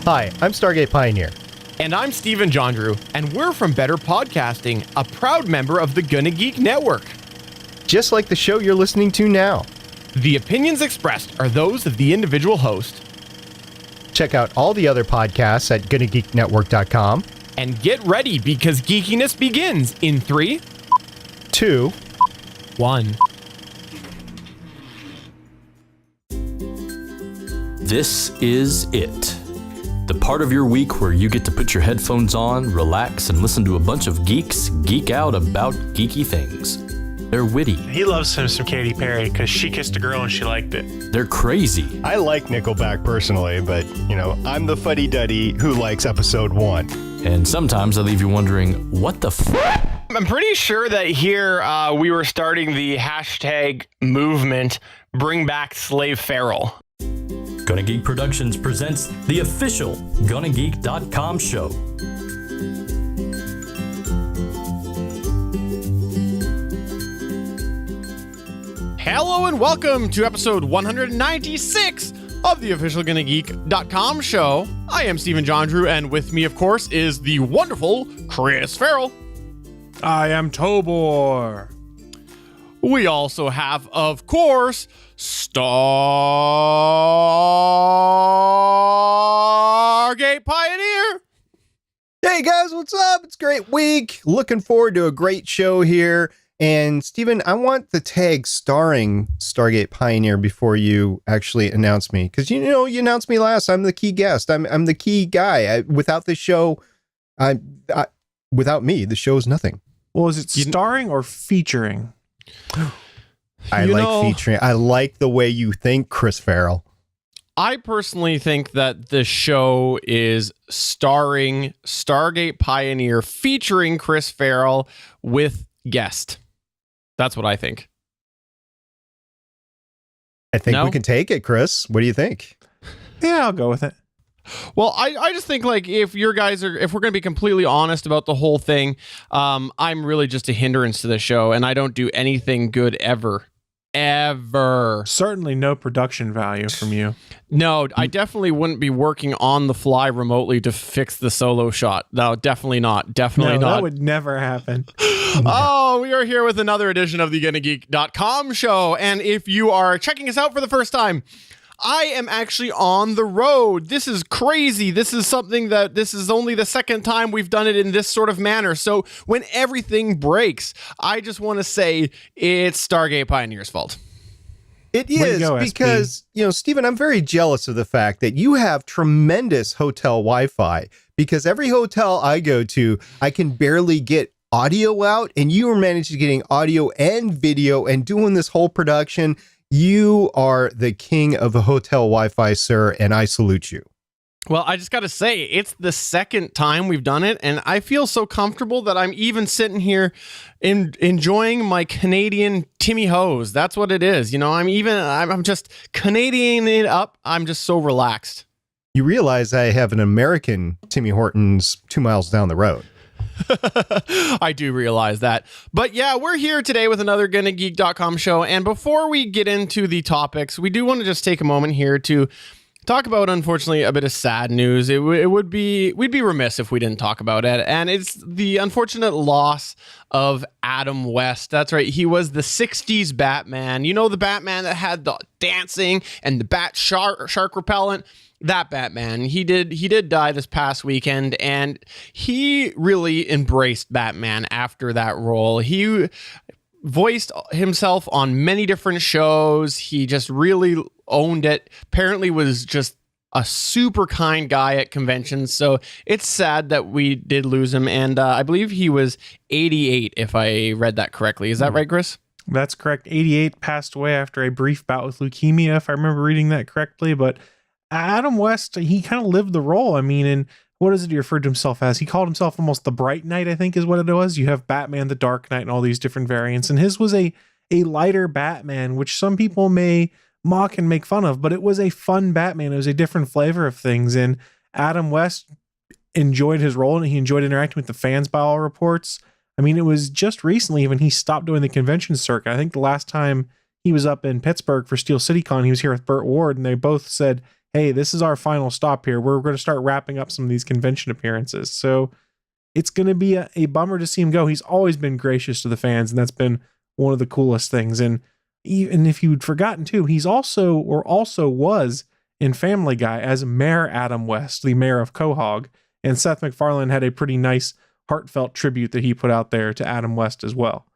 Hi, I'm Stargate Pioneer. And I'm Jondrew, and we're from Better Podcasting, a proud member of the Gonna Geek Network. Just like the show you're listening to now. The opinions expressed are those of the individual host. Check out all the other podcasts at GonnaGeekNetwork.com. And get ready, because geekiness begins in 3, 2, 1. This is it. The part of your week where you get to put your headphones on, relax, and listen to a bunch of geeks geek out about geeky things. They're witty. He loves him some Katy Perry because she kissed a girl and she liked it. They're crazy. I like Nickelback personally, but, I'm the fuddy-duddy who likes episode 1. And sometimes I leave you wondering, what the f***? I'm pretty sure that here we were starting the hashtag movement, Bring Back Slave Ferrell. Gonna Geek Productions presents the official GonnaGeek.com show. Hello and welcome to episode 196 of the official GonnaGeek.com show. I am Jondrew, and with me, of course, is the wonderful Chris Ferrell. I am Tobor. We also have, of course, Stargate Pioneer. Hey guys, what's up? It's a great week. Looking forward to a great show here. And Steven, I want the tag starring Stargate Pioneer before you actually announce me. Because you announced me last. I'm the key guest. I'm the key guy. Without this show, without me, the show is nothing. Well, is it starring or featuring? I like featuring. I like the way you think, Chris Ferrell. I personally think that the show is starring Stargate Pioneer featuring Chris Ferrell with guest. That's what I think. I think we can take it, Chris. What do you think? Yeah, I'll go with it. Well, I just think, like, if we're going to be completely honest about the whole thing, I'm really just a hindrance to the show, and I don't do anything good ever. Certainly no production value from you. No, I definitely wouldn't be working on the fly remotely to fix the solo shot. No, definitely not. Definitely not. That would never happen. Oh, we are here with another edition of the GonnaGeek.com show, and if you are checking us out for the first time, I am actually on the road. This is crazy. This is only the second time we've done it in this sort of manner. So when everything breaks, I just want to say it's Stargate Pioneer's fault. It is because, Steven, I'm very jealous of the fact that you have tremendous hotel Wi-Fi, because every hotel I go to, I can barely get audio out, and you are managing getting audio and video and doing this whole production. You are the king of the hotel Wi-Fi, sir, and I salute you. Well, I just got to say, it's the second time we've done it, and I feel so comfortable that I'm even sitting here enjoying my Canadian Timmy Hose. That's what it is. I'm just Canadian it up. I'm just so relaxed. You realize I have an American Timmy Hortons 2 miles down the road. I do realize that. But yeah, we're here today with another GonnaGeek.com show. And before we get into the topics, we do want to just take a moment here to talk about, unfortunately, a bit of sad news. We'd be remiss if we didn't talk about it. And it's the unfortunate loss of Adam West. That's right. He was the 60s Batman. The Batman that had the dancing and the bat shark repellent. That Batman, he did die this past weekend, and he really embraced Batman after that role. He voiced himself on many different shows. He just really owned it. Apparently was just a super kind guy at conventions. So it's sad that we did lose him. And I believe he was 88, if I read that correctly. Is that right, Chris? That's correct. 88, passed away after a brief bout with leukemia, if I remember reading that correctly. But Adam West, he kind of lived the role. I mean, and what is it he referred to himself as? He called himself almost the Bright Knight, I think is what it was. You have Batman, the Dark Knight, and all these different variants. And his was a lighter Batman, which some people may mock and make fun of, but it was a fun Batman. It was a different flavor of things. And Adam West enjoyed his role, and he enjoyed interacting with the fans by all reports. I mean, it was just recently when he stopped doing the convention circuit. I think the last time he was up in Pittsburgh for Steel City Con, he was here with Burt Ward, and they both said, hey, this is our final stop here. We're going to start wrapping up some of these convention appearances. So it's going to be a bummer to see him go. He's always been gracious to the fans, and that's been one of the coolest things. And even if you'd forgotten too, he's also was in Family Guy as Mayor Adam West, the mayor of Quahog. And Seth MacFarlane had a pretty nice, heartfelt tribute that he put out there to Adam West as well.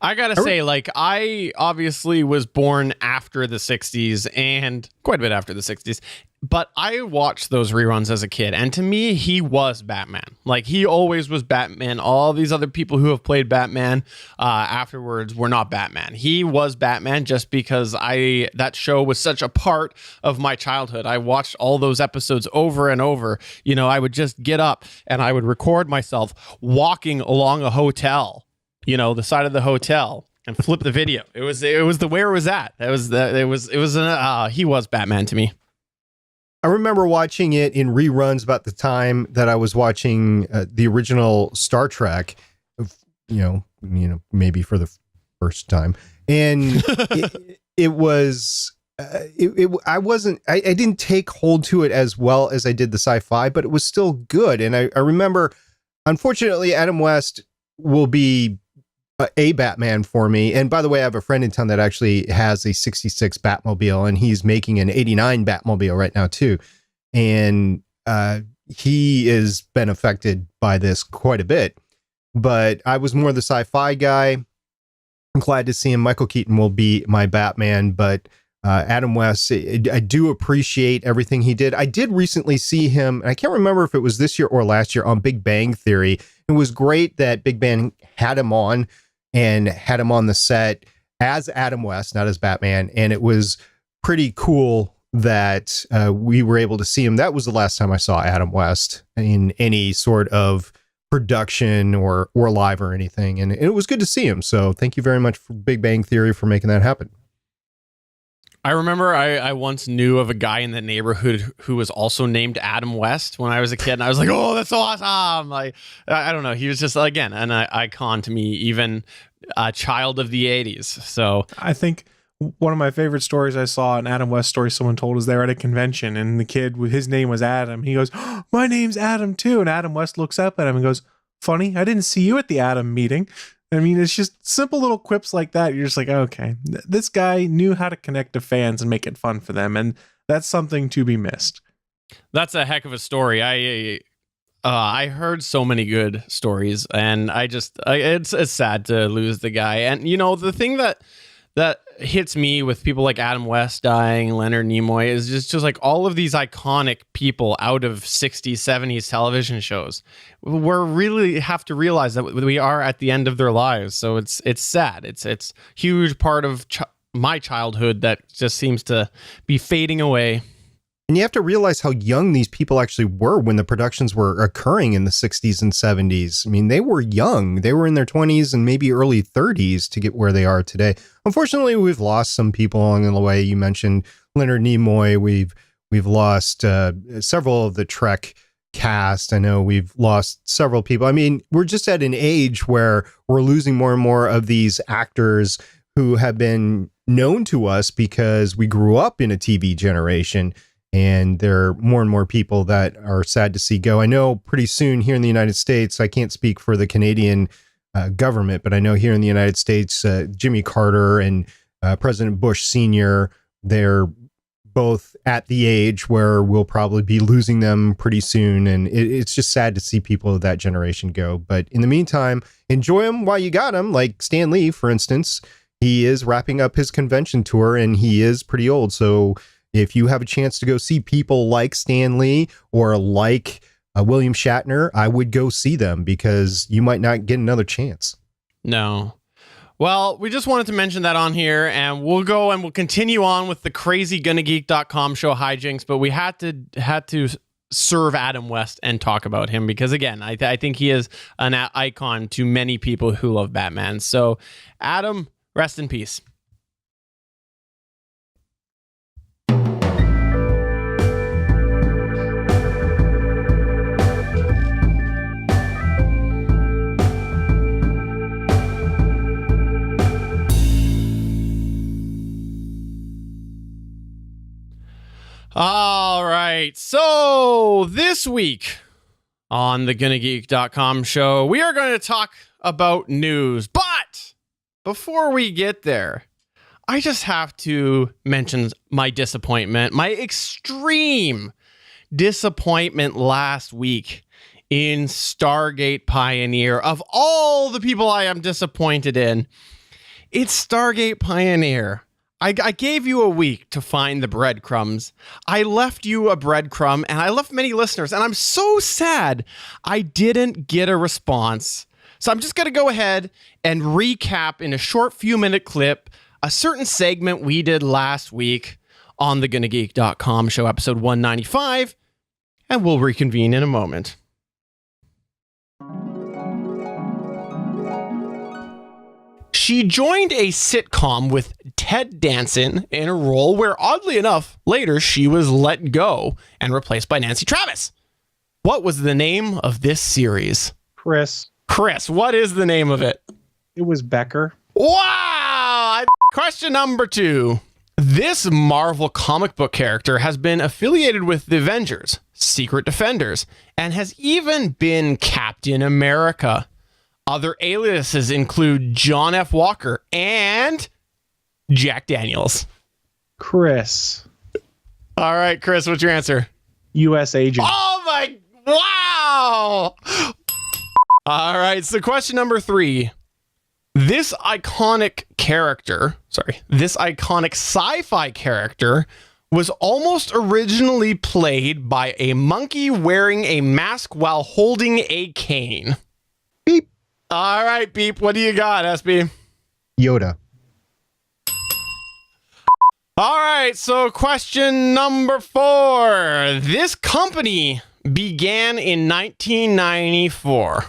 I gotta say, like, I obviously was born after the 60s and quite a bit after the 60s, but I watched those reruns as a kid, and to me, he was Batman. Like, he always was Batman. All these other people who have played Batman afterwards were not Batman. He was Batman just because that show was such a part of my childhood. I watched all those episodes over and over. You know, I would just get up and I would record myself walking along a hotel, you know, the side of the hotel, and flip the video. It was the where it was at. He was Batman to me. I remember watching it in reruns about the time that I was watching the original Star Trek, you know, maybe for the first time. And I didn't take hold to it as well as I did the sci-fi, but it was still good. And I remember, unfortunately, Adam West will be a Batman for me. And by the way, I have a friend in town that actually has a 66 Batmobile, and he's making an 89 Batmobile right now too. And he has been affected by this quite a bit, but I was more the sci-fi guy. I'm glad to see him. Michael Keaton will be my Batman, but Adam West, I do appreciate everything he did. I did recently see him, and I can't remember if it was this year or last year, on Big Bang Theory. It was great that Big Bang had him on the set as Adam West, not as Batman. And it was pretty cool that we were able to see him. That was the last time I saw Adam West in any sort of production or live or anything. And it was good to see him. So thank you very much for Big Bang Theory for making that happen. I remember I once knew of a guy in the neighborhood who was also named Adam West when I was a kid, and I was like, oh, that's so awesome. Like, I don't know. He was just, again, an icon to me, even a child of the 80s. So I think one of my favorite stories I saw, an Adam West story someone told, is they were at a convention, and the kid, his name was Adam. He goes, oh, my name's Adam too. And Adam West looks up at him and goes, funny, I didn't see you at the Adam meeting. I mean, it's just simple little quips like that. You're just like, okay, this guy knew how to connect to fans and make it fun for them. And that's something to be missed. That's a heck of a story. I heard so many good stories, and it's sad to lose the guy. And, you know, the thing that hits me with people like Adam West dying, Leonard Nimoy, is just like all of these iconic people out of 60s, 70s television shows. We really have to realize that we are at the end of their lives. So it's sad. It's huge part of my childhood that just seems to be fading away. And you have to realize how young these people actually were when the productions were occurring in the 60s and 70s. I mean, they were young. They were in their 20s and maybe early 30s to get where they are today. Unfortunately, we've lost some people along the way. You mentioned Leonard Nimoy. We've lost several of the Trek cast. I know we've lost several people. I mean, we're just at an age where we're losing more and more of these actors who have been known to us because we grew up in a TV generation. And there are more and more people that are sad to see go. I know pretty soon here in the United States, I can't speak for the Canadian government, but I know here in the United States, Jimmy Carter and President Bush Sr., they're both at the age where we'll probably be losing them pretty soon. And it's just sad to see people of that generation go. But in the meantime, enjoy them while you got them. Like Stan Lee, for instance, he is wrapping up his convention tour and he is pretty old. So if you have a chance to go see people like Stan Lee or like William Shatner, I would go see them because you might not get another chance. No. Well, we just wanted to mention that on here, and we'll go and we'll continue on with the crazy GonnaGeek.com show hijinks, but we had to serve Adam West and talk about him because, again, I think he is an icon to many people who love Batman. So, Adam, rest in peace. All right. So this week on the GonnaGeek.com show, we are going to talk about news. But before we get there, I just have to mention my disappointment, my extreme disappointment last week in Stargate Pioneer. Of all the people I am disappointed in, it's Stargate Pioneer. I gave you a week to find the breadcrumbs. I left you a breadcrumb, and I left many listeners, and I'm so sad I didn't get a response. So I'm just going to go ahead and recap in a short few-minute clip a certain segment we did last week on the GonnaGeek.com show, episode 195, and we'll reconvene in a moment. She joined a sitcom with Ted Danson in a role where, oddly enough, later she was let go and replaced by Nancy Travis. What was the name of this series? Chris, what is the name of it? it was Becker. Wow! Question number 2. This Marvel comic book character has been affiliated with the Avengers, Secret Defenders, and has even been Captain America. Other aliases include John F. Walker and Jack Daniels. Chris. All right, Chris, what's your answer? U.S. agent. Oh my, wow! All right, so question number 3. This iconic sci-fi character was almost originally played by a monkey wearing a mask while holding a cane. Beep. All right, Beep, what do you got, SB? Yoda. All right, so question number 4. This company began in 1994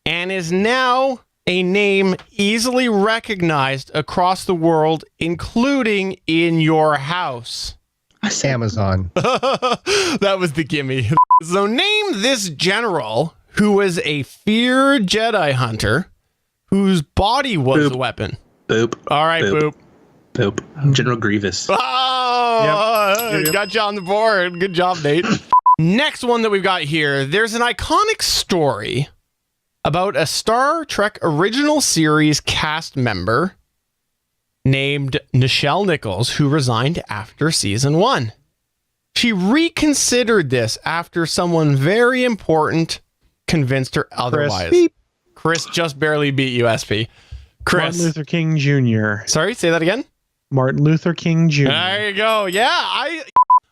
and is now a name easily recognized across the world, including in your house. Amazon. That was the gimme. So name this general who was a feared Jedi hunter whose body was a weapon. Boop. All right, Boop. General Grievous. Oh, Yep. got you on the board. Good job, Nate. Next one that we've got here. There's an iconic story about a Star Trek original series cast member named Nichelle Nichols who resigned after season 1. She reconsidered this after someone very important convinced her otherwise. Chris just barely beat you, SP. Chris. Martin Luther King Jr. Sorry, say that again. Martin Luther King Jr. There you go. Yeah.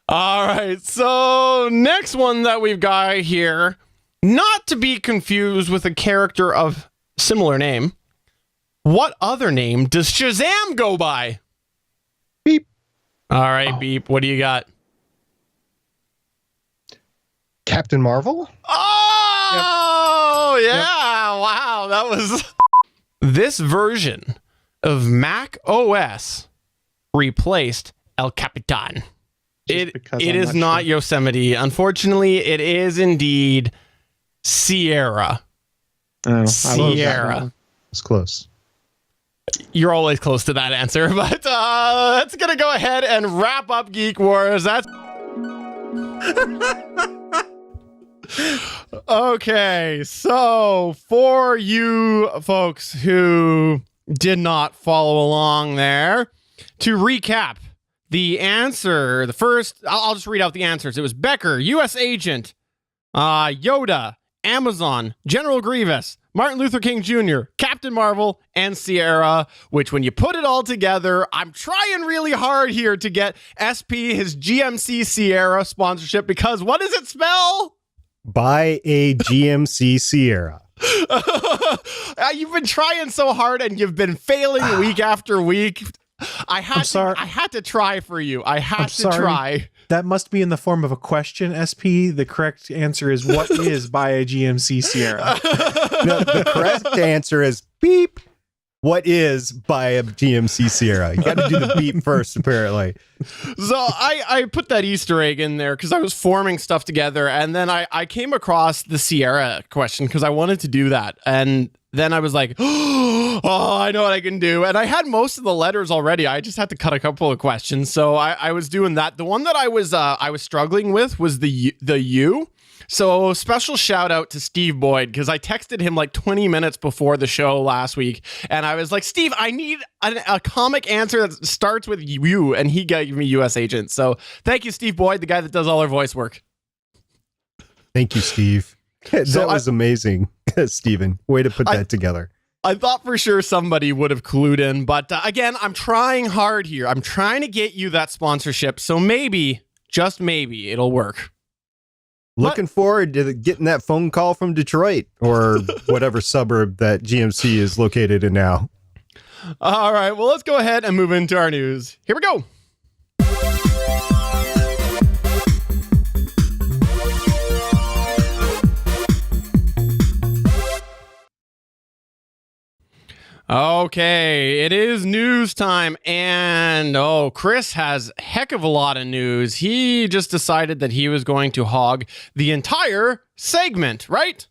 All right. So next one that we've got here, not to be confused with a character of similar name. What other name does Shazam go by? Beep. All right, Beep. What do you got? Captain Marvel? Oh, yeah. Wow. That was... This version of Mac OS replaced El Capitan. It is not Yosemite. Unfortunately, it is indeed Sierra. Oh, Sierra. It's close. You're always close to that answer, but that's going to go ahead and wrap up Geek Wars. That's... Okay, so for you folks who did not follow along there, to recap the answer, the first, I'll just read out the answers. It was Becker, U.S. agent, Yoda, Amazon, General Grievous, Martin Luther King Jr., Captain Marvel, and Sierra, which when you put it all together, I'm trying really hard here to get SP his GMC Sierra sponsorship because what does it spell? Buy a GMC Sierra. You've been trying so hard and you've been failing week after week. I had to try for you. I had to try. That must be in the form of a question, SP. The correct answer is what is buy a GMC Sierra? No, the correct answer is beep. what is buy a GMC Sierra? You got to do the beep first, apparently. So I put that Easter egg in there because I was forming stuff together, and then I came across the Sierra question because I wanted to do that, and then I was like, oh, I know what I can do. And I had most of the letters already. I just had to cut a couple of questions. So I was doing that. The one that I was struggling with was the U. So special shout out to Steve Boyd, because I texted him like 20 minutes before the show last week. And I was like, Steve, I need a comic answer that starts with U. And he gave me U.S. agent. So thank you, Steve Boyd, the guy that does all our voice work. Thank you, Steve. That was amazing, Steven. Way to put that together. I thought for sure somebody would have clued in, but again, I'm trying hard here. I'm trying to get you that sponsorship, so maybe, just maybe, it'll work. Looking forward to getting that phone call from Detroit or whatever suburb that GMC is located in now. All right, well, let's go ahead and move into our news. Here we go. Okay, it is news time, and Chris has a heck of a lot of news. He just decided that he was going to hog the entire segment, right?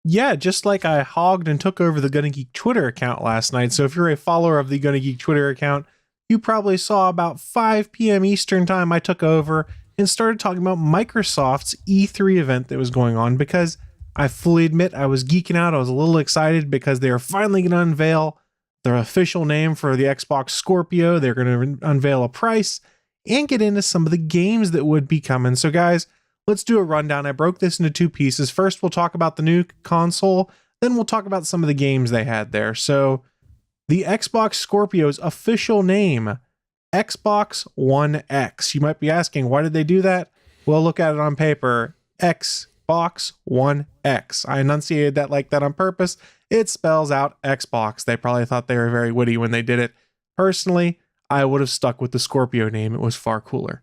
Yeah, just like I hogged and took over the Gonna Geek Twitter account last night. So if you're a follower of the Gonna Geek Twitter account, you probably saw about 5 p.m. Eastern time I took over and started talking about Microsoft's E3 event that was going on, because I fully admit I was geeking out. I was a little excited because they are finally going to unveil their official name for the Xbox Scorpio. They're going to unveil a price and get into some of the games that would be coming. So guys, let's do a rundown. I broke this into 2 pieces. First, we'll talk about the new console. Then we'll talk about some of the games they had there. So the Xbox Scorpio's official name, Xbox One X. You might be asking, why did they do that? Well, look at it on paper. Xbox One X. I enunciated that like that on purpose. It spells out Xbox. They probably thought they were very witty when they did it. Personally, I would have stuck with the Scorpio name. It was far cooler.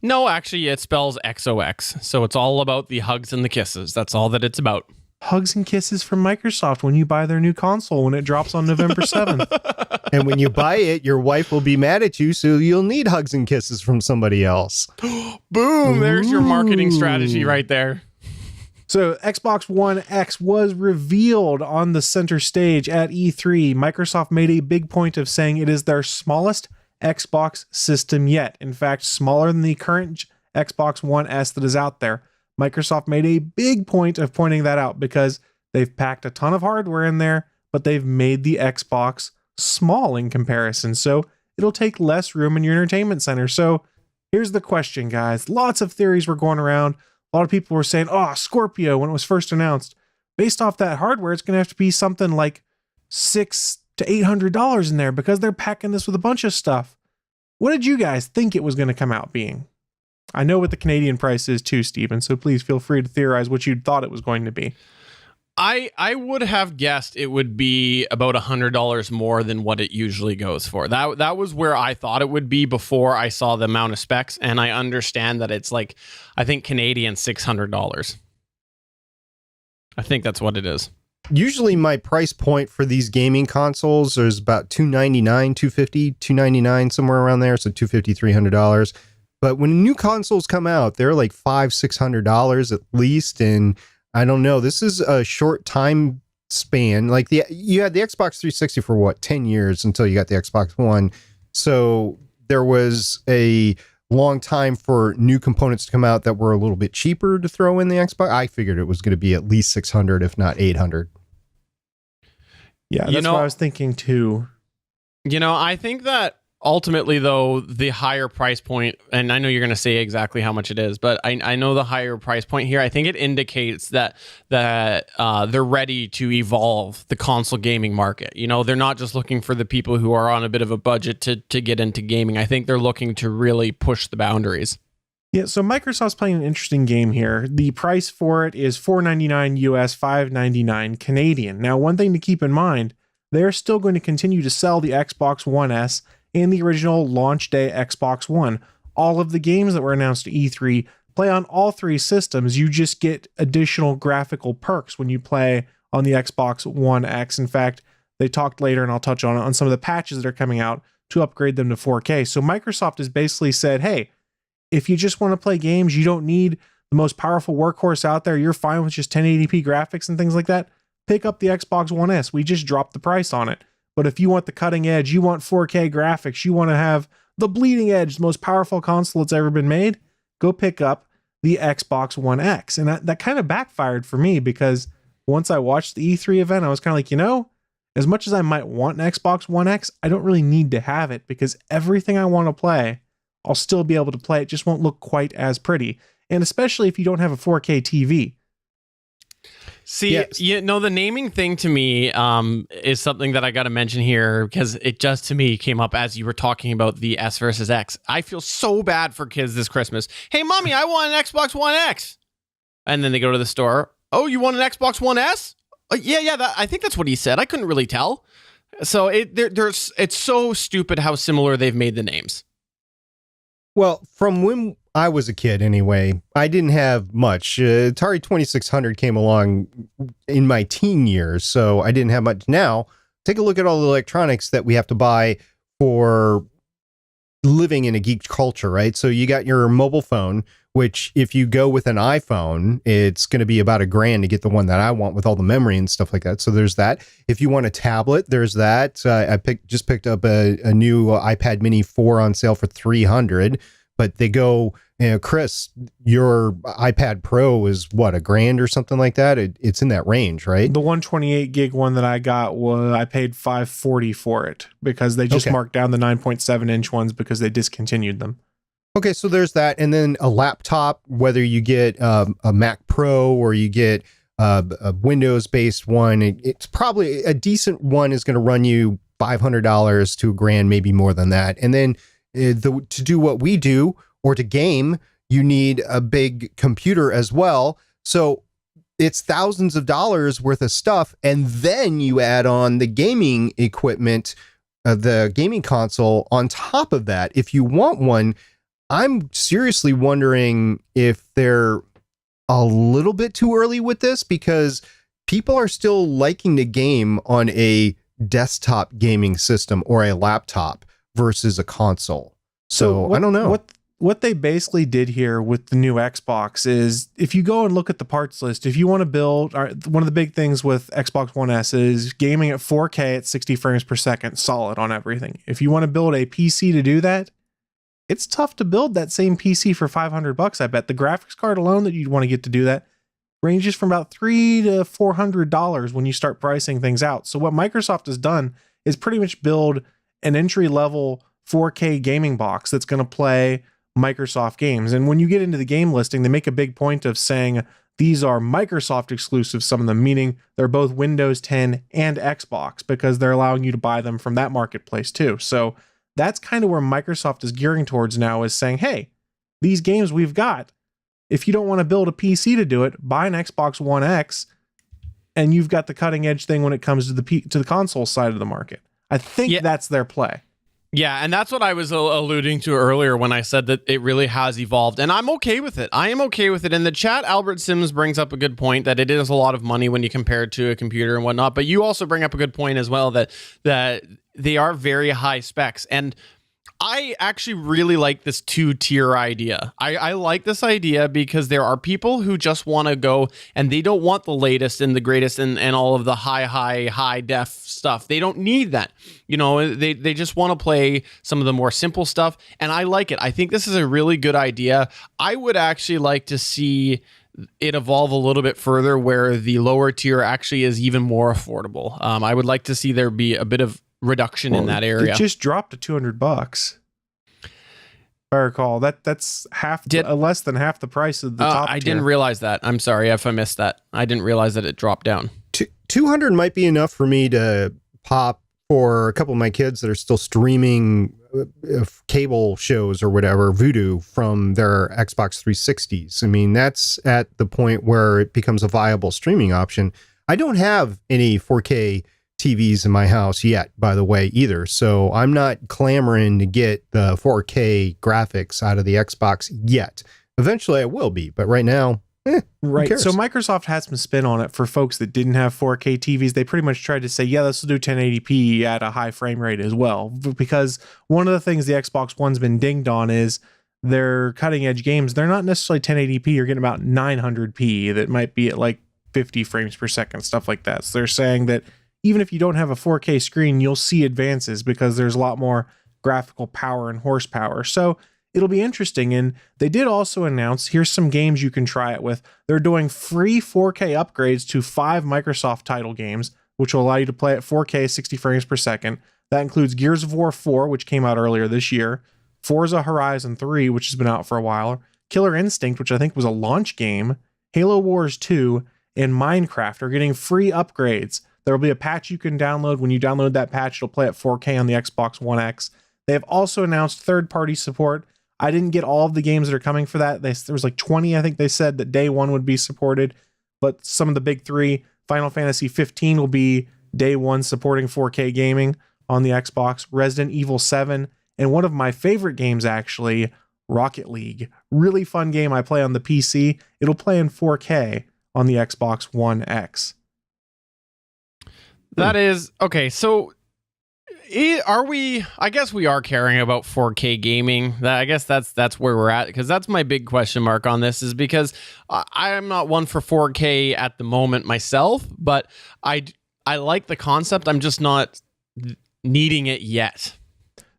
No, actually, it spells XOX. So it's all about the hugs and the kisses. That's all that it's about. Hugs and kisses from Microsoft when you buy their new console when it drops on November 7th. And when you buy it, your wife will be mad at you, so you'll need hugs and kisses from somebody else. Boom! There's your marketing strategy right there. So Xbox One X was revealed on the center stage at E3. Microsoft made a big point of saying it is their smallest Xbox system yet. In fact, smaller than the current Xbox One S that is out there. Microsoft made a big point of pointing that out because they've packed a ton of hardware in there, but they've made the Xbox small in comparison. So it'll take less room in your entertainment center. So here's the question, guys. Lots of theories were going around. A lot of people were saying, Scorpio, when it was first announced, based off that hardware, it's going to have to be something like $600 to $800 in there because they're packing this with a bunch of stuff. What did you guys think it was going to come out being? I know what the Canadian price is too, Steven, so please feel free to theorize what you thought it was going to be. I would have guessed it would be about $100 more than what it usually goes for. That was where I thought it would be before I saw the amount of specs, and I understand that it's like, I think Canadian $600. I think that's what it is. Usually my price point for these gaming consoles is about $299, $250, $299, somewhere around there. So $250, $300. But when new consoles come out, they're like $500, $600 at least. And I don't know, this is a short time span. Like you had the Xbox 360 for what, 10 years until you got the Xbox One. So there was a long time for new components to come out that were a little bit cheaper to throw in the Xbox. I figured it was going to be at least 600, if not 800. Yeah, that's what I was thinking too. I think that ultimately, though, the higher price point, and I know you're going to say exactly how much it is, but I know the higher price point here, I think it indicates that they're ready to evolve the console gaming market. They're not just looking for the people who are on a bit of a budget to get into gaming. I think they're looking to really push the boundaries. Yeah, so Microsoft's playing an interesting game here. The price for it is $499 US, $599 Canadian. Now, one thing to keep in mind, they're still going to continue to sell the Xbox One S and the original launch day Xbox One. All of the games that were announced at E3 play on all 3 systems. You just get additional graphical perks when you play on the Xbox One X. In fact, they talked later, and I'll touch on some of the patches that are coming out to upgrade them to 4K. So Microsoft has basically said, hey, if you just want to play games, you don't need the most powerful workhorse out there, you're fine with just 1080p graphics and things like that, pick up the Xbox One S. We just dropped the price on it. But if you want the cutting edge, you want 4K graphics, you want to have the bleeding edge, the most powerful console that's ever been made, go pick up the Xbox One X. And that kind of backfired for me, because once I watched the E3 event, I was kind of like, as much as I might want an Xbox One X, I don't really need to have it, because everything I want to play, I'll still be able to play. It just won't look quite as pretty. And especially if you don't have a 4K TV. See, the naming thing to me is something that I got to mention here, because it just to me came up as you were talking about the S versus X. I feel so bad for kids this Christmas. Hey, mommy, I want an Xbox One X. And then they go to the store. Oh, you want an Xbox One S? Yeah, I think that's what he said. I couldn't really tell. So it's so stupid how similar they've made the names. Well, from when I was a kid anyway, I didn't have much. Atari 2600 came along in my teen years, so I didn't have much. Now, take a look at all the electronics that we have to buy for living in a geek culture, right? So you got your mobile phone, which if you go with an iPhone, it's going to be about $1,000 to get the one that I want with all the memory and stuff like that. So there's that. If you want a tablet, there's that. I just picked up a new iPad Mini 4 on sale for $300, but they go, Chris, your iPad Pro is what, $1,000 or something like that? It's in that range, right? The 128 gig one that I got I paid $540 for it, because they just marked down the 9.7 inch ones because they discontinued them. Okay, so there's that. And then a laptop, whether you get a Mac Pro or you get a Windows-based one, it's probably a decent one is going to run you $500 to $1,000, maybe more than that. And then to do what we do or to game, you need a big computer as well. So it's thousands of dollars worth of stuff. And then you add on the gaming equipment, the gaming console on top of that. If you want one, I'm seriously wondering if they're a little bit too early with this, because people are still liking to game on a desktop gaming system or a laptop versus a console. So I don't know. What they basically did here with the new Xbox is, if you go and look at the parts list, if you want to build, one of the big things with Xbox One S is gaming at 4K at 60 frames per second, solid on everything. If you want to build a PC to do that, it's tough to build that same PC for $500. I bet the graphics card alone that you'd want to get to do that ranges from about $300 to $400 when you start pricing things out. So what Microsoft has done is pretty much build an entry-level 4K gaming box that's going to play Microsoft games. And when you get into the game listing, they make a big point of saying these are Microsoft exclusives, some of them, meaning they're both Windows 10 and Xbox, because they're allowing you to buy them from that marketplace too. So that's kind of where Microsoft is gearing towards now, is saying, hey, these games we've got, if you don't want to build a PC to do it, buy an Xbox One X, and you've got the cutting edge thing when it comes to the console side of the market. I think that's their play. Yeah, and that's what I was alluding to earlier when I said that it really has evolved, and I'm okay with it. I am okay with it. In the chat, Albert Sims brings up a good point that it is a lot of money when you compare it to a computer and whatnot, but you also bring up a good point as well that they are very high specs, and I actually really like this two-tier idea. I like this idea because there are people who just want to go and they don't want the latest and the greatest and all of the high def stuff. They don't need that. They just want to play some of the more simple stuff, and I like it. I think this is a really good idea. I would actually like to see it evolve a little bit further where the lower tier actually is even more affordable. I would like to see there be a bit of reduction in that area. It just dropped to $200. If I recall, that's less than half the price of the top I tier. didn't realize that. I'm sorry if I missed that. I didn't realize that it dropped down. 200 might be enough for me to pop for a couple of my kids that are still streaming cable shows or whatever, Vudu, from their Xbox 360s. I mean, that's at the point where it becomes a viable streaming option. I don't have any 4K TVs in my house yet, by the way, either. So I'm not clamoring to get the 4K graphics out of the Xbox yet. Eventually I will be, but right now, Right. So Microsoft had some spin on it for folks that didn't have 4K TVs. They pretty much tried to say, yeah, this will do 1080p at a high frame rate as well. Because one of the things the Xbox One's been dinged on is their cutting edge games. They're not necessarily 1080p. You're getting about 900p that might be at like 50 frames per second, stuff like that. So they're saying that even if you don't have a 4K screen, you'll see advances because there's a lot more graphical power and horsepower. So it'll be interesting. And they did also announce, here's some games you can try it with. They're doing free 4K upgrades to 5 Microsoft title games, which will allow you to play at 4K 60 frames per second. That includes Gears of War 4, which came out earlier this year, Forza Horizon 3, which has been out for a while, Killer Instinct, which I think was a launch game, Halo Wars 2, and Minecraft are getting free upgrades. There will be a patch you can download. When you download that patch, it'll play at 4K on the Xbox One X. They have also announced third-party support. I didn't get all of the games that are coming for that. There was like 20, I think they said, that day one would be supported. But some of the big three, Final Fantasy 15 will be day one supporting 4K gaming on the Xbox. Resident Evil 7, and one of my favorite games, actually, Rocket League. Really fun game I play on the PC. It'll play in 4K on the Xbox One X. That is, okay, so are we, I guess we are caring about 4K gaming. I guess that's where we're at, because that's my big question mark on this, is because I am not one for 4K at the moment myself, but I like the concept. I'm just not needing it yet.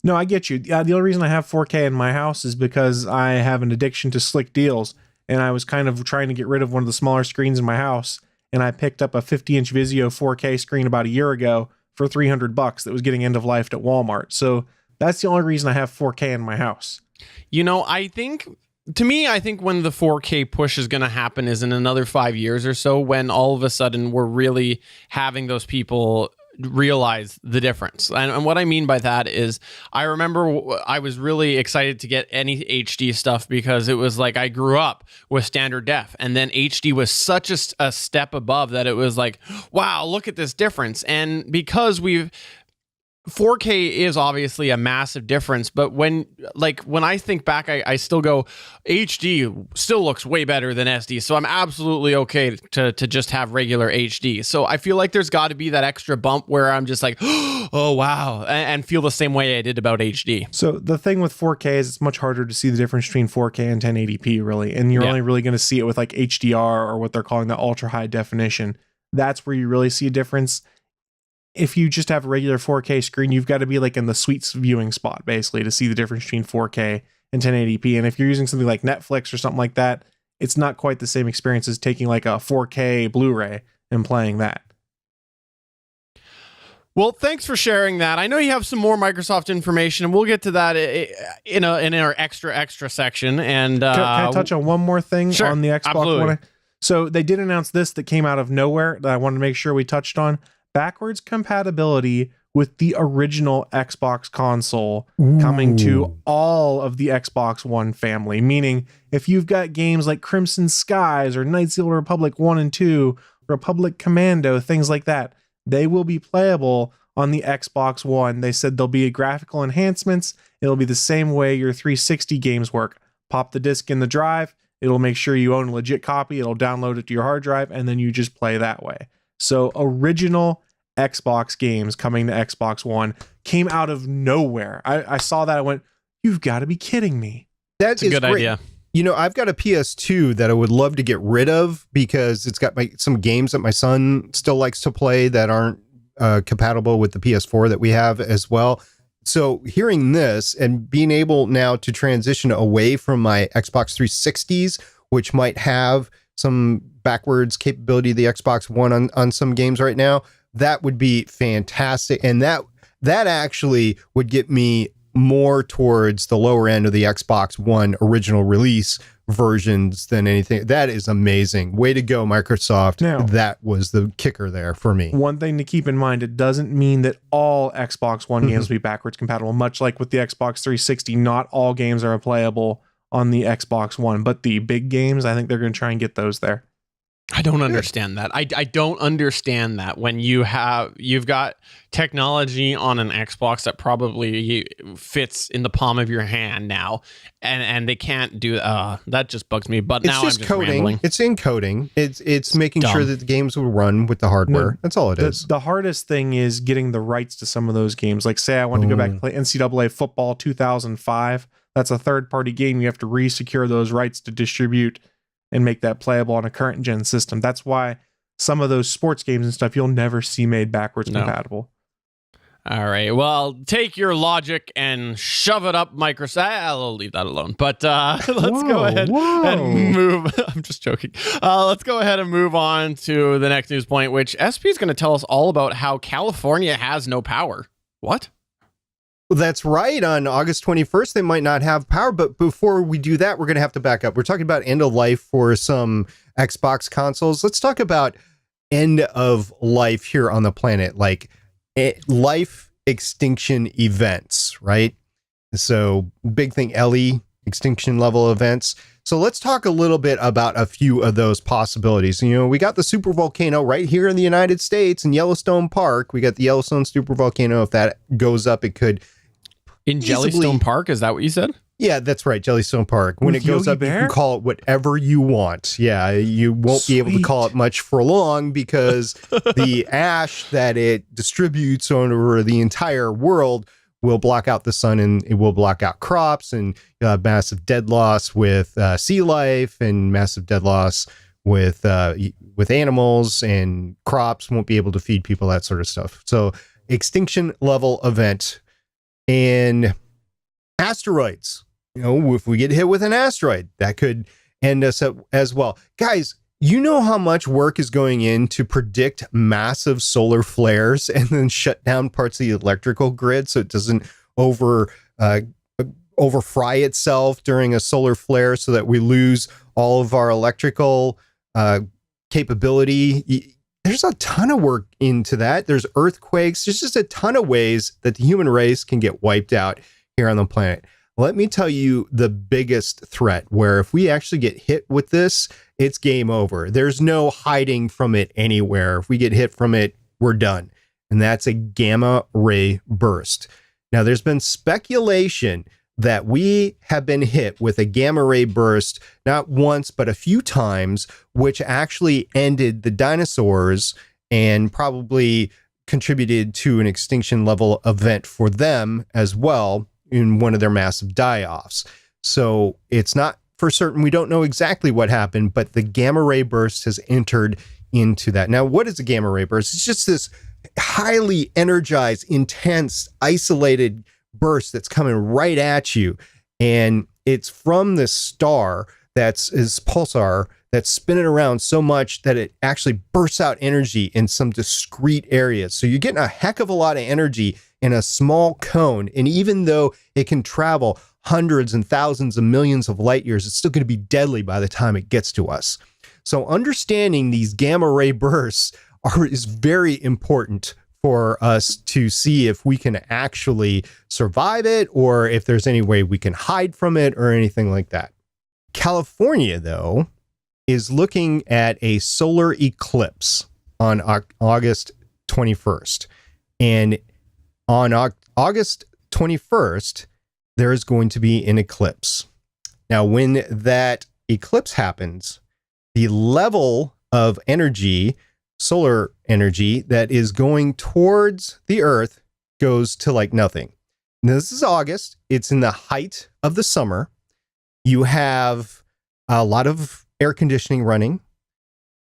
No, I get you. The only reason I have 4K in my house is because I have an addiction to slick deals, and I was kind of trying to get rid of one of the smaller screens in my house, and I picked up a 50-inch Vizio 4K screen about a year ago for $300 that was getting end of life at Walmart. So that's the only reason I have 4K in my house. You know, I think when the 4K push is going to happen is in another 5 years or so, when all of a sudden we're really having those people realize the difference. And what I mean by that is, I remember I was really excited to get any HD stuff because it was like I grew up with standard def, and then HD was such a step above that it was like, wow, look at this difference. And because 4K is obviously a massive difference, but when I think back, I still go, HD still looks way better than SD. So I'm absolutely okay to just have regular HD. So I feel like there's got to be that extra bump where I'm just like, oh, wow, and feel the same way I did about HD. So the thing with 4K is it's much harder to see the difference between 4K and 1080p, really. And you're only really going to see it with like HDR, or what they're calling the ultra high definition. That's where you really see a difference. If you just have a regular 4K screen, you've got to be like in the suites viewing spot, basically, to see the difference between 4K and 1080p. And if you're using something like Netflix or something like that, it's not quite the same experience as taking like a 4K Blu-ray and playing that. Well, thanks for sharing that. I know you have some more Microsoft information, and we'll get to that in our extra section. And can I touch on one more thing on the Xbox absolutely. One? So they did announce this that came out of nowhere that I wanted to make sure we touched on. Backwards compatibility with the original Xbox console coming to all of the Xbox One family. Meaning, if you've got games like Crimson Skies or Knights of the Old Republic 1 and 2, Republic Commando, things like that, they will be playable on the Xbox One. They said there'll be graphical enhancements. It'll be the same way your 360 games work. Pop the disc in the drive. It'll make sure you own a legit copy. It'll download it to your hard drive, and then you just play that way. So original Xbox games coming to Xbox One came out of nowhere. I saw that. I went, you've got to be kidding me. That's a good idea. You know, I've got a PS2 that I would love to get rid of because it's got some games that my son still likes to play that aren't compatible with the PS4 that we have as well. So hearing this and being able now to transition away from my Xbox 360s, which might have some backwards capability of the Xbox One on some games right now, that would be fantastic. And that actually would get me more towards the lower end of the Xbox One original release versions than anything. That is amazing. Way to go, Microsoft. Now, that was the kicker there for me. One thing to keep in mind, it doesn't mean that all Xbox One games will be backwards compatible. Much like with the Xbox 360, not all games are playable on the Xbox One, but the big games, I think they're going to try and get those there. I don't understand that. I don't understand that when you've got technology on an Xbox that probably fits in the palm of your hand now, and they can't do that. Just bugs me. But now I'm just coding. Rambling. It's encoding. It's making sure that the games will run with the hardware. That's all it is. The hardest thing is getting the rights to some of those games. Like, say I want to go back and play NCAA Football 2005. That's a third-party game. You have to re-secure those rights to distribute and make that playable on a current gen system. That's why some of those sports games and stuff you'll never see made backwards compatible. All right. Well, take your logic and shove it up Microsoft. I'll leave that alone. But let's go ahead and move. I'm just joking. Let's go ahead and move on to the next news point, which SP is going to tell us all about how California has no power. What? Well, that's right. On August 21st, they might not have power. But before we do that, we're going to have to back up. We're talking about end of life for some Xbox consoles. Let's talk about end of life here on the planet, like life extinction events, right? So big thing, LE, extinction level events. So let's talk a little bit about a few of those possibilities. You know, we got the super volcano right here in the United States in Yellowstone Park. We got the Yellowstone super volcano. If that goes up, it could... In Jellystone Park, is that what you said? Yeah, that's right, Jellystone Park. When it goes up, you can call it whatever you want. Yeah, you won't be able to call it much for long because the ash that it distributes over the entire world will block out the sun and it will block out crops, and you'll have massive dead loss with sea life and massive dead loss with animals, and crops won't be able to feed people, that sort of stuff. So extinction level event. And asteroids, you know, if we get hit with an asteroid, that could end us up as well. Guys, you know how much work is going in to predict massive solar flares and then shut down parts of the electrical grid so it doesn't overfry itself during a solar flare, so that we lose all of our electrical capability. There's a ton of work into that. There's earthquakes. There's just a ton of ways that the human race can get wiped out here on the planet. Let me tell you the biggest threat, where if we actually get hit with this, it's game over. There's no hiding from it anywhere. If we get hit from it, we're done. And that's a gamma ray burst. Now, there's been speculation that we have been hit with a gamma ray burst, not once, but a few times, which actually ended the dinosaurs and probably contributed to an extinction level event for them as well in one of their massive die-offs. So it's not for certain. We don't know exactly what happened, but the gamma ray burst has entered into that. Now, what is a gamma ray burst? It's just this highly energized, intense, isolated burst that's coming right at you, and it's from this star that's pulsar that's spinning around so much that it actually bursts out energy in some discrete areas. So you're getting a heck of a lot of energy in a small cone, and even though it can travel hundreds and thousands of millions of light years, it's still going to be deadly by the time it gets to us. So understanding these gamma ray bursts is very important for us to see if we can actually survive it, or if there's any way we can hide from it or anything like that. California, though, is looking at a solar eclipse on August 21st. And on August 21st, there is going to be an eclipse. Now, when that eclipse happens, the level of energy, solar energy, that is going towards the Earth goes to like nothing. Now, this is August. It's in the height of the summer. You have a lot of air conditioning running.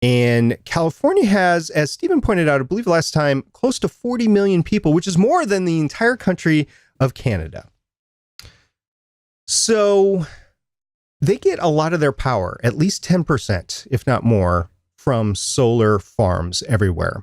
And California has, as Stephen pointed out, I believe last time, close to 40 million people, which is more than the entire country of Canada. So they get a lot of their power, at least 10%, if not more, from solar farms everywhere.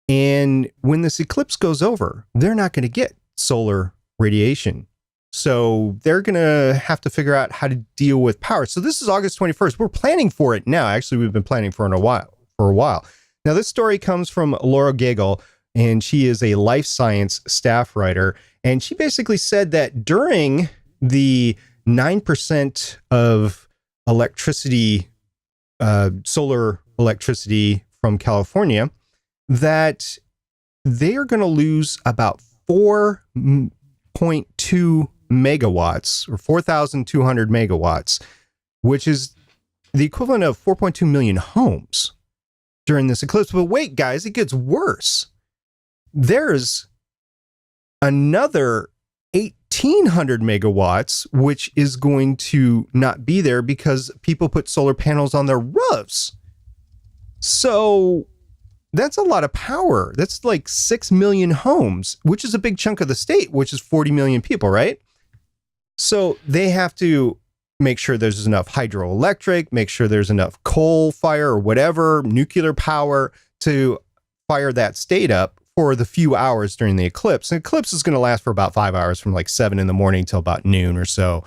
And when this eclipse goes over, they're not going to get solar radiation. So they're going to have to figure out how to deal with power. So this is August 21st. We're planning for it now. Actually, we've been planning for a while. Now, this story comes from Laura Gagel, and she is a life science staff writer. And she basically said that during the 9% of electricity solar electricity from California, that they are going to lose about 4.2 megawatts or 4,200 megawatts, which is the equivalent of 4.2 million homes during this eclipse. But wait, guys, it gets worse. There's another 1,800 megawatts, which is going to not be there because people put solar panels on their roofs. So that's a lot of power. That's like 6 million homes, which is a big chunk of the state, which is 40 million people, right? So they have to make sure there's enough hydroelectric, make sure there's enough coal fire or whatever, nuclear power to fire that state up for the few hours during the eclipse. The eclipse is going to last for about 5 hours, from like 7 in the morning till about noon or so.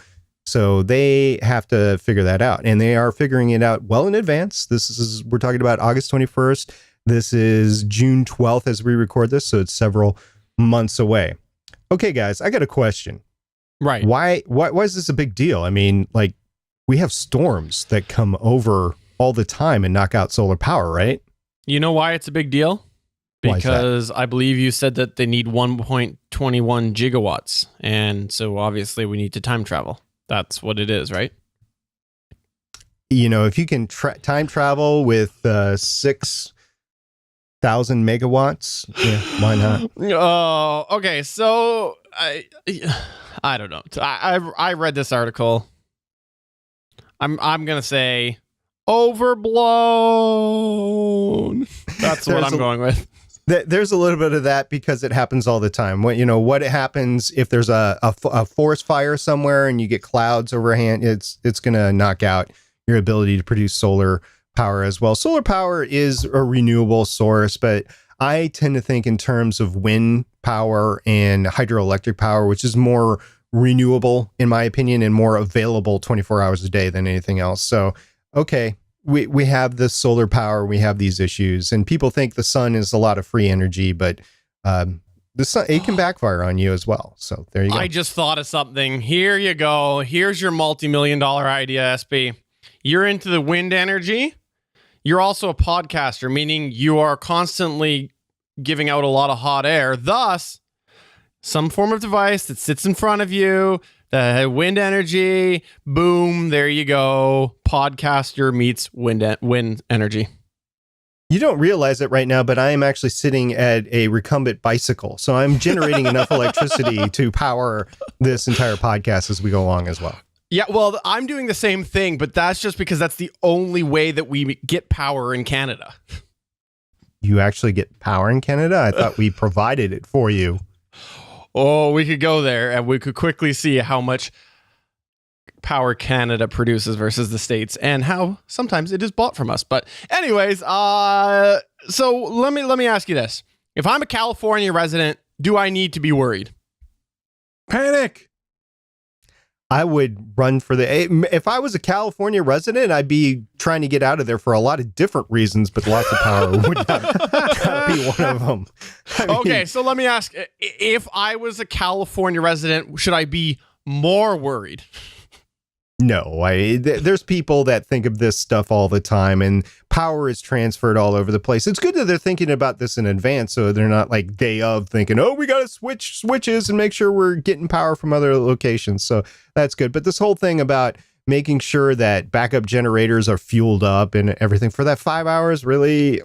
So they have to figure that out, and they are figuring it out well in advance. We're talking about August 21st. This is June 12th as we record this, so it's several months away. Okay, guys, I got a question. Right. Why is this a big deal? I mean, like, we have storms that come over all the time and knock out solar power, right? You know why it's a big deal? Because I believe you said that they need 1.21 gigawatts. And so obviously we need to time travel. That's what it is, right? You know, if you can time travel with 6,000 megawatts, yeah, why not? Oh, okay. So I don't know. I read this article. I'm gonna say overblown. That's what I'm going with. There's a little bit of that because it happens all the time. What happens if there's a forest fire somewhere and you get clouds overhead? It's going to knock out your ability to produce solar power as well. Solar power is a renewable source, but I tend to think in terms of wind power and hydroelectric power, which is more renewable in my opinion and more available 24 hours a day than anything else. So, okay. We have this solar power, we have these issues, and people think the sun is a lot of free energy, but the sun, it can backfire on you as well. So there you go. I just thought of something. Here you go. Here's your multi-million-dollar idea, SB. You're into the wind energy. You're also a podcaster, meaning you are constantly giving out a lot of hot air. Thus, some form of device that sits in front of you, the wind energy, boom, there you go. Podcaster meets wind energy. You don't realize it right now, but I am actually sitting at a recumbent bicycle. So I'm generating enough electricity to power this entire podcast as we go along as well. Yeah, well, I'm doing the same thing, but that's just because that's the only way that we get power in Canada. You actually get power in Canada? I thought we provided it for you. Oh, we could go there and we could quickly see how much power Canada produces versus the States and how sometimes it is bought from us. But anyways, so let me ask you this. If I'm a California resident, do I need to be worried? Panic. I would run for if I was a California resident, I'd be trying to get out of there for a lot of different reasons, but loss of power would not be one of them. Okay, so let me ask, if I was a California resident, should I be more worried? No, there's people that think of this stuff all the time, and power is transferred all over the place. It's good that they're thinking about this in advance, so they're not like day of thinking, oh, we got to switch switches and make sure we're getting power from other locations. So that's good. But this whole thing about making sure that backup generators are fueled up and everything for that 5 hours, really.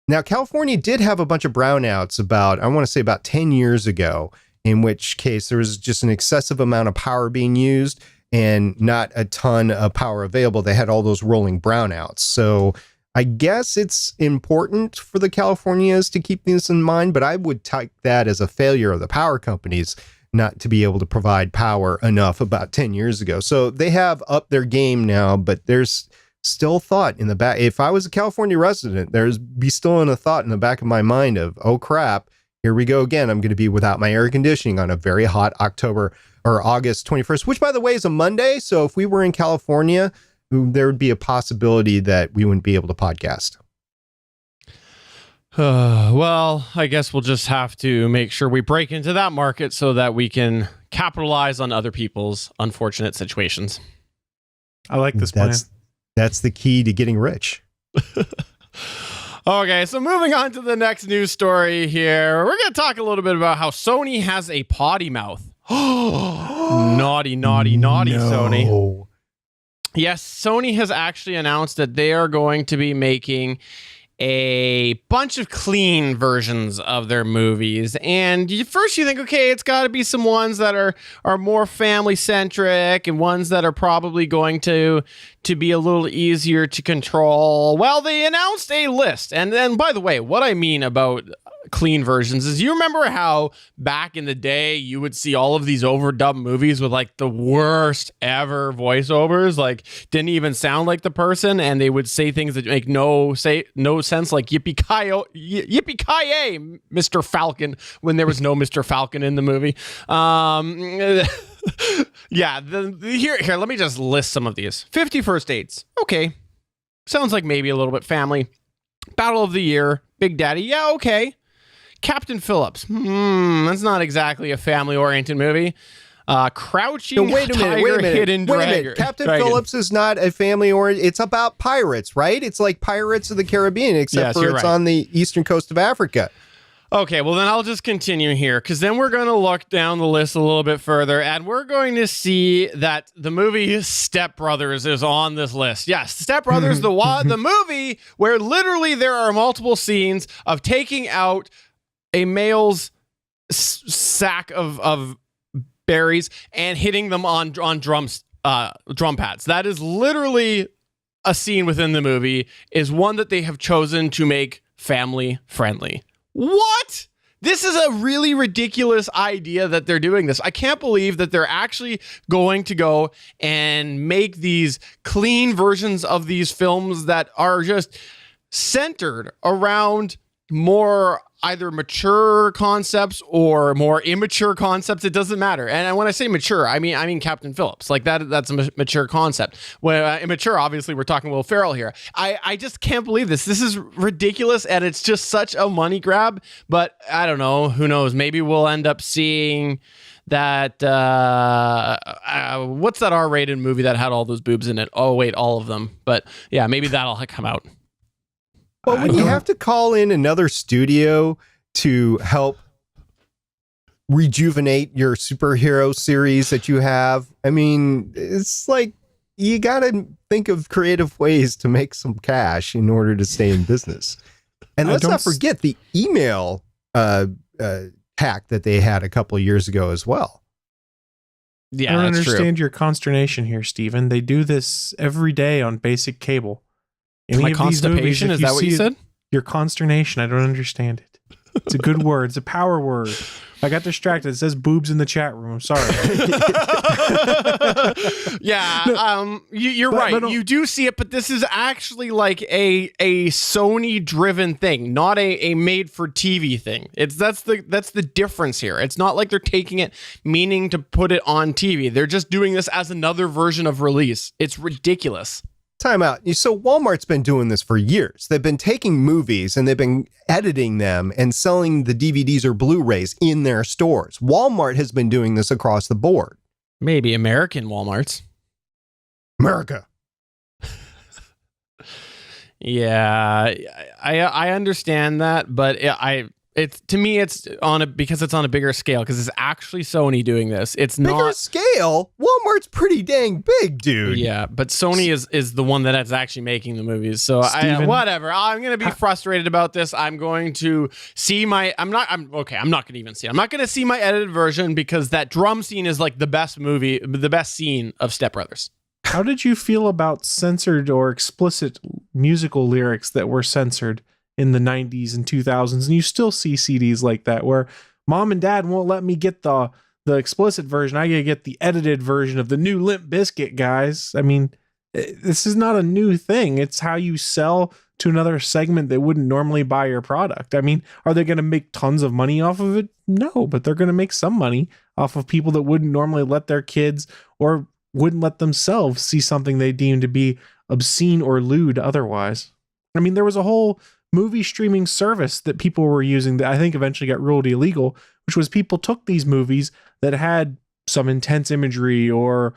Now, California did have a bunch of brownouts I want to say about 10 years ago, in which case there was just an excessive amount of power being used and not a ton of power available. They had all those rolling brownouts. So I guess it's important for the Californias to keep this in mind, but I would take that as a failure of the power companies not to be able to provide power enough about 10 years ago. So they have upped their game now, but there's still thought in the back. If I was a California resident, there's be still in a thought in the back of my mind of, oh crap, here we go again. I'm going to be without my air conditioning on a very hot August 21st, which by the way is a Monday. So if we were in California, there would be a possibility that we wouldn't be able to podcast. Well, I guess we'll just have to make sure we break into that market so that we can capitalize on other people's unfortunate situations. I like this plan. That's the key to getting rich. Okay, so moving on to the next news story here. We're going to talk a little bit about how Sony has a potty mouth. Naughty, naughty, naughty, Sony. Yes, Sony has actually announced that they are going to be making a bunch of clean versions of their movies. And first you think, okay, it's got to be some ones that are more family centric and ones that are probably going to be a little easier to control. Well, they announced a list. And then, by the way, what I mean about clean versions is, you remember how back in the day you would see all of these overdubbed movies with like the worst ever voiceovers, like didn't even sound like the person, and they would say things that make no sense, like yippee-ki-yay, Mr. Falcon, when there was no Mr. Falcon in the movie. Yeah, here let me just list some of these. 50 First Dates, okay, sounds like maybe a little bit family. Battle of the Year, Big Daddy, yeah, okay. Captain Phillips, that's not exactly a family-oriented movie. Crouching Tiger, Hidden Dragon. Captain Phillips is not a family-oriented. It's about pirates, right? It's like Pirates of the Caribbean, except for it's on the eastern coast of Africa. Okay, well then I'll just continue here, because then we're going to look down the list a little bit further, and we're going to see that the movie Step Brothers is on this list. Yes, Step Brothers, the movie where literally there are multiple scenes of taking out a male's sack of berries and hitting them on drum pads. That is literally a scene within the movie, is one that they have chosen to make family friendly. What? This is a really ridiculous idea that they're doing this. I can't believe that they're actually going to go and make these clean versions of these films that are just centered around more either mature concepts or more immature concepts. It doesn't matter. And when I say mature, I mean Captain Phillips. Like that's a mature concept. When immature, obviously, we're talking Will Ferrell here. I just can't believe this. This is ridiculous, and it's just such a money grab. But I don't know. Who knows? Maybe we'll end up seeing that. What's that R-rated movie that had all those boobs in it? Oh, wait, all of them. But yeah, maybe that'll come out. But when you have to call in another studio to help rejuvenate your superhero series that you have, I mean, it's like you got to think of creative ways to make some cash in order to stay in business. And let's not forget the email hack that they had a couple of years ago as well. Yeah, I don't understand your consternation here, Stephen. They do this every day on basic cable. My constipation, is that what you said? Your consternation, I don't understand it. It's a good word. It's a power word. I got distracted. It says boobs in the chat room. I'm sorry. Yeah, you're right. You do see it, but this is actually like a Sony-driven thing, not a made-for-TV thing. That's the difference here. It's not like they're taking it meaning to put it on TV. They're just doing this as another version of release. It's ridiculous. Time out. So Walmart's been doing this for years. They've been taking movies and they've been editing them and selling the DVDs or Blu-rays in their stores. Walmart has been doing this across the board. Maybe American Walmarts. America. Yeah, I understand that, but it's to me it's because it's on a bigger scale, because it's actually Sony doing this. It's bigger not scale. Walmart's pretty dang big, dude. Yeah, but Sony is the one that is actually making the movies. So whatever. I'm going to be frustrated about this. I'm going to see I'm not going to even see it. I'm not going to see my edited version, because that drum scene is like the best scene of Step Brothers. How did you feel about censored or explicit musical lyrics that were censored in the 90s and 2000s? And you still see CDs like that where mom and dad won't let me get the explicit version. I gotta get the edited version of the new Limp Bizkit, guys. I mean, this is not a new thing. It's how you sell to another segment that wouldn't normally buy your product. I mean, are they going to make tons of money off of it? No, but they're going to make some money off of people that wouldn't normally let their kids or wouldn't let themselves see something they deem to be obscene or lewd otherwise. I mean, there was a whole movie streaming service that people were using that I think eventually got ruled illegal, which was people took these movies that had some intense imagery or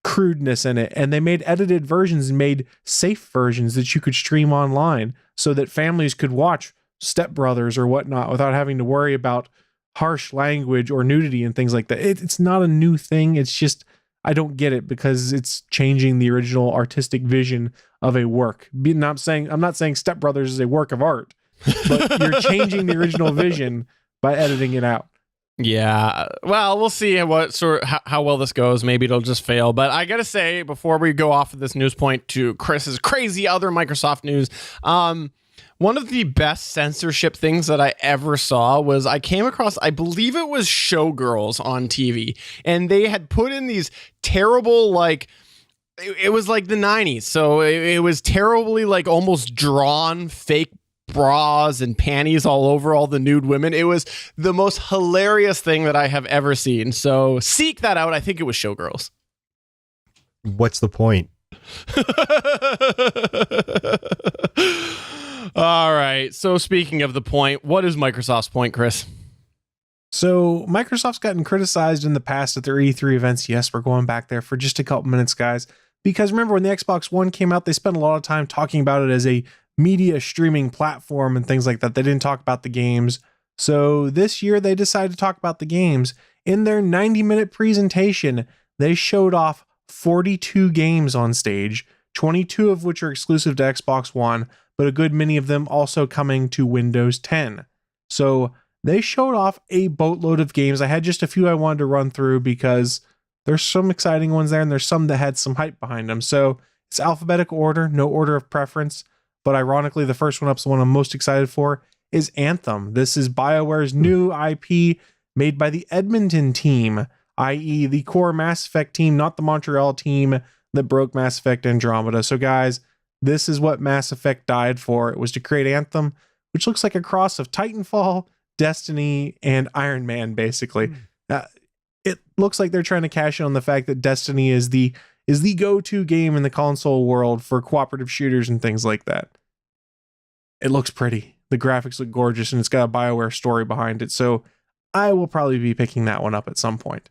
crudeness in it, and they made edited versions and made safe versions that you could stream online so that families could watch Step Brothers or whatnot without having to worry about harsh language or nudity and things like that. It's not a new thing. It's just, I don't get it because it's changing the original artistic vision of a work. I'm not saying Step Brothers is a work of art, but you're changing the original vision by editing it out. Yeah, well, we'll see how well this goes. Maybe it'll just fail. But I gotta say, before we go off of this news point to Chris's crazy other Microsoft news, one of the best censorship things that I ever saw was I came across, I believe it was Showgirls on TV, and they had put in these terrible, like, it was like the 90s, so it was terribly, like, almost drawn fake bras and panties all over all the nude women. It was the most hilarious thing that I have ever seen. So seek that out. I think it was Showgirls. What's the point? All right. So speaking of the point, what is Microsoft's point, Chris? So Microsoft's gotten criticized in the past at their E3 events. Yes, we're going back there for just a couple minutes, guys. Because remember when the Xbox One came out, they spent a lot of time talking about it as a media streaming platform and things like that. They didn't talk about the games. So this year they decided to talk about the games. In their 90-minute presentation, they showed off 42 games on stage, 22 of which are exclusive to Xbox One, but a good many of them also coming to Windows 10. So they showed off a boatload of games. I had just a few I wanted to run through because there's some exciting ones there and there's some that had some hype behind them. So it's alphabetical order, no order of preference. But ironically, the first one up is the one I'm most excited for, is Anthem. This is BioWare's new IP made by the Edmonton team, i.e. the core Mass Effect team, not the Montreal team that broke Mass Effect Andromeda. So guys, this is what Mass Effect died for. It was to create Anthem, which looks like a cross of Titanfall, Destiny, and Iron Man, basically. It looks like they're trying to cash in on the fact that Destiny is the go-to game in the console world for cooperative shooters and things like that. It looks pretty. The graphics look gorgeous, and it's got a BioWare story behind it. So I will probably be picking that one up at some point.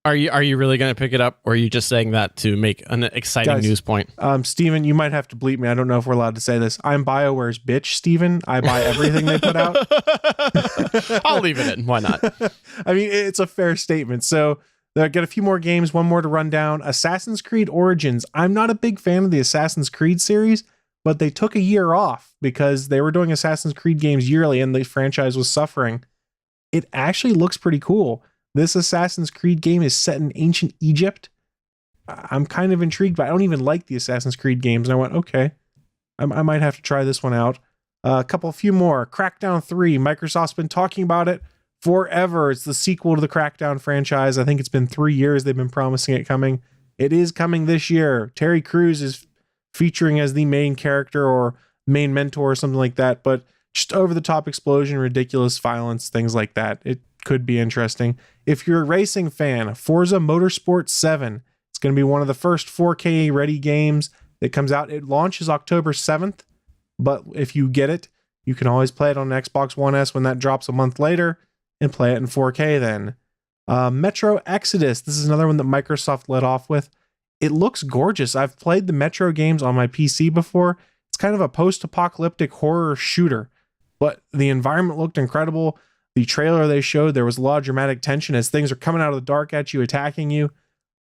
Are you really going to pick it up, or are you just saying that to make an exciting news point? Steven, you might have to bleep me. I don't know if we're allowed to say this. I'm BioWare's bitch, Steven. I buy everything they put out. I'll leave it in. Why not? I mean, it's a fair statement. So I've got a few more games, one more to run down. Assassin's Creed Origins. I'm not a big fan of the Assassin's Creed series, but they took a year off because they were doing Assassin's Creed games yearly and the franchise was suffering. It actually looks pretty cool. This Assassin's Creed game is set in ancient Egypt. I'm kind of intrigued, but I don't even like the Assassin's Creed games. And I went, okay, I might have to try this one out. A few more. Crackdown 3. Microsoft's been talking about it forever. It's the sequel to the Crackdown franchise. I think it's been 3 years they've been promising it coming. It is coming this year. Terry Crews is featuring as the main character or main mentor or something like that, but just over-the-top explosion, ridiculous violence, things like that. It could be interesting. If you're a racing fan, Forza Motorsport 7. It's going to be one of the first 4K ready games that comes out. It launches October 7th, but if you get it, you can always play it on Xbox One S when that drops a month later and play it in 4K then. Metro Exodus. This is another one that Microsoft led off with. It looks gorgeous. I've played the Metro games on my PC before. It's kind of a post-apocalyptic horror shooter, but the environment looked incredible. The trailer they showed, there was a lot of dramatic tension as things are coming out of the dark at you, attacking you.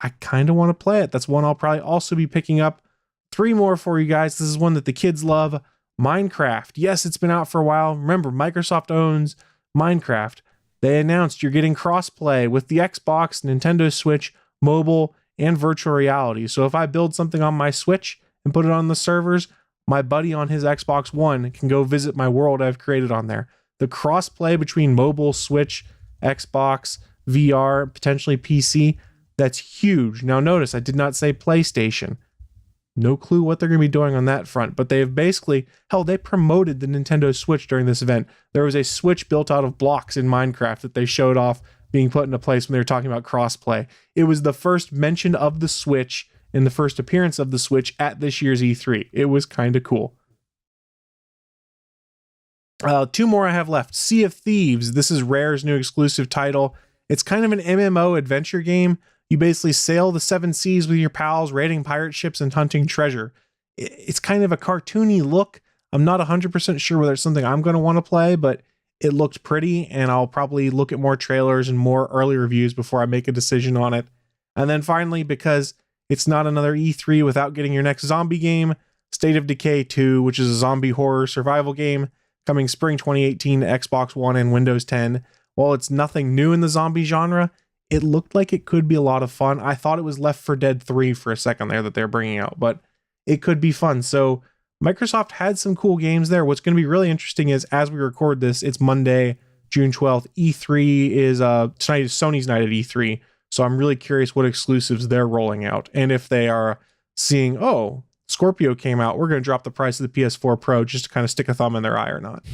I kind of want to play it. That's one I'll probably also be picking up. 3 more for you guys. This is one that the kids love. Minecraft. Yes, it's been out for a while. Remember, Microsoft owns Minecraft. They announced you're getting crossplay with the Xbox, Nintendo Switch, mobile, and virtual reality. So if I build something on my Switch and put it on the servers, my buddy on his Xbox One can go visit my world I've created on there. The crossplay between mobile, Switch, Xbox, VR, potentially PC, that's huge. Now notice, I did not say PlayStation. No clue what they're going to be doing on that front, but they have basically, they promoted the Nintendo Switch during this event. There was a Switch built out of blocks in Minecraft that they showed off being put into place when they were talking about crossplay. It was the first mention of the Switch and the first appearance of the Switch at this year's E3. It was kind of cool. 2 more I have left. Sea of Thieves. This is Rare's new exclusive title. It's kind of an MMO adventure game. You basically sail the seven seas with your pals, raiding pirate ships and hunting treasure. It's kind of a cartoony look. I'm not 100% sure whether it's something I'm going to want to play, but it looked pretty, and I'll probably look at more trailers and more early reviews before I make a decision on it. And then finally, because it's not another E3 without getting your next zombie game, State of Decay 2, which is a zombie horror survival game, coming spring 2018 to Xbox One and Windows 10. While it's nothing new in the zombie genre, it looked like it could be a lot of fun. I thought it was Left 4 Dead 3 for a second there that they're bringing out, but it could be fun. So Microsoft had some cool games there. What's going to be really interesting is, as we record this, it's Monday, June 12th. E3 is tonight is Sony's night at E3. So I'm really curious what exclusives they're rolling out. And if they are seeing, oh, Scorpio came out, we're going to drop the price of the PS4 Pro just to kind of stick a thumb in their eye or not.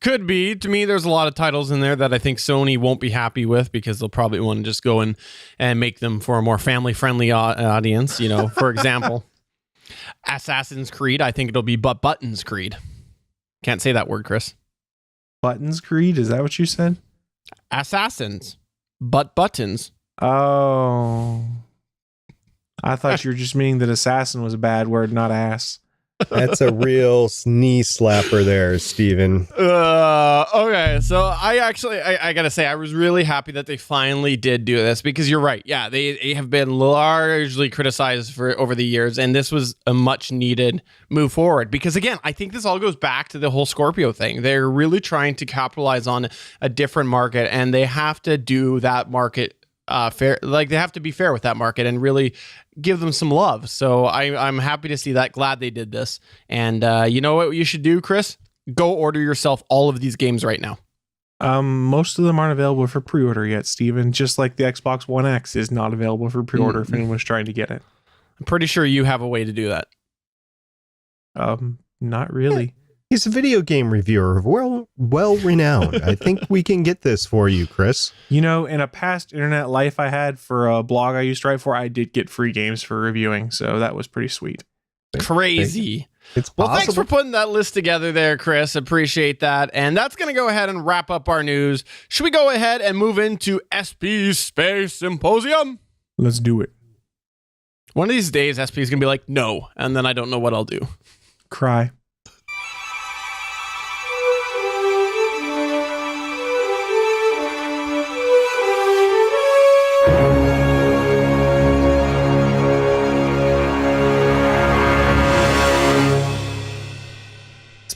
Could be. To me, there's a lot of titles in there that I think Sony won't be happy with, because they'll probably want to just go in and make them for a more family-friendly audience. You know, for example, Assassin's Creed, I think it'll be Buttons Creed. Can't say that word, Chris. Buttons Creed? Is that what you said? Assassins. Buttons. Oh. I thought you were just meaning that assassin was a bad word, not ass. That's a real knee slapper there, Steven. Okay, so I gotta say, I was really happy that they finally did do this, because you're right. Yeah, they have been largely criticized for over the years, and this was a much needed move forward. Because again, I think this all goes back to the whole Scorpio thing. They're really trying to capitalize on a different market, and they have to do that market fair. Like, they have to be fair with that market and really give them some love. So I'm happy to see that. Glad they did this. And you know what you should do, Chris? Go order yourself all of these games right now. Most of them aren't available for pre-order yet, Steven. Just like the Xbox One X is not available for pre-order if anyone's trying to get it. I'm pretty sure you have a way to do that. Not really. He's a video game reviewer, well renowned. I think we can get this for you, Chris. You know, in a past internet life I had for a blog I used to write for, I did get free games for reviewing, so that was pretty sweet. Crazy. It's possible. Well, thanks for putting that list together there, Chris. Appreciate that. And that's going to go ahead and wrap up our news. Should we go ahead and move into SP Space Symposium? Let's do it. One of these days, SP is going to be like, no, and then I don't know what I'll do. Cry.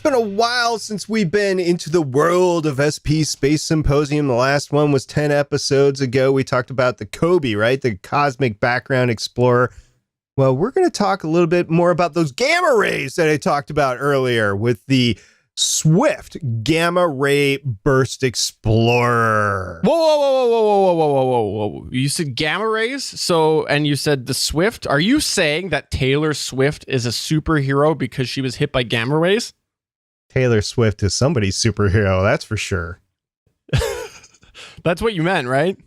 Been a while since we've been into the world of SP Space Symposium. The last one was 10 episodes ago. We talked about the Kobe, right? The Cosmic Background Explorer. Well, we're going to talk a little bit more about those gamma rays that I talked about earlier with the Swift Gamma Ray Burst Explorer. Whoa. You said gamma rays? So, and you said the Swift? Are you saying that Taylor Swift is a superhero because she was hit by gamma rays? Taylor Swift is somebody's superhero, that's for sure. That's what you meant, right?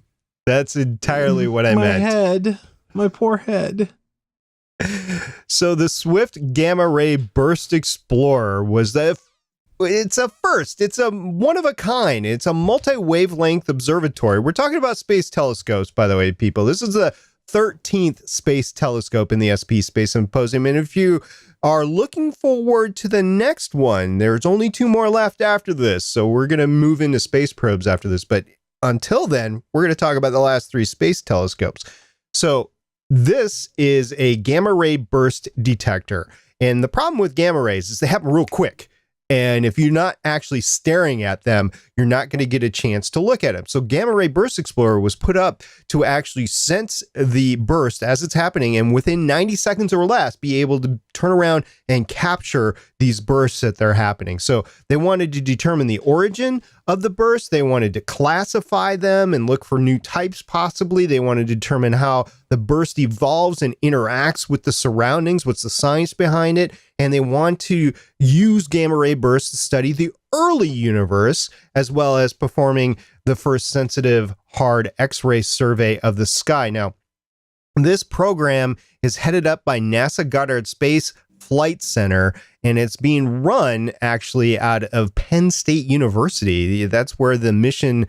That's entirely what I meant. My head. My poor head. So the Swift Gamma Ray Burst Explorer was it's a first. It's a one of a kind. It's a multi-wavelength observatory. We're talking about space telescopes, by the way, people. This is the 13th space telescope in the SP Space Symposium. And if you are looking forward to the next one, there's only 2 more left after this. So we're going to move into space probes after this. But until then, we're going to talk about the last 3 space telescopes. So this is a gamma ray burst detector. And the problem with gamma rays is they happen real quick. And if you're not actually staring at them, you're not going to get a chance to look at them. So Gamma Ray Burst Explorer was put up to actually sense the burst as it's happening, and within 90 seconds or less, be able to turn around and capture these bursts that they're happening. So they wanted to determine the origin of the burst. They wanted to classify them and look for new types possibly. They wanted to determine how the burst evolves and interacts with the surroundings. What's the science behind it? And they want to use gamma ray bursts to study the early universe, as well as performing the first sensitive hard X-ray survey of the sky. Now, this program is headed up by NASA Goddard Space Flight Center, and it's being run actually out of Penn State University. That's where the mission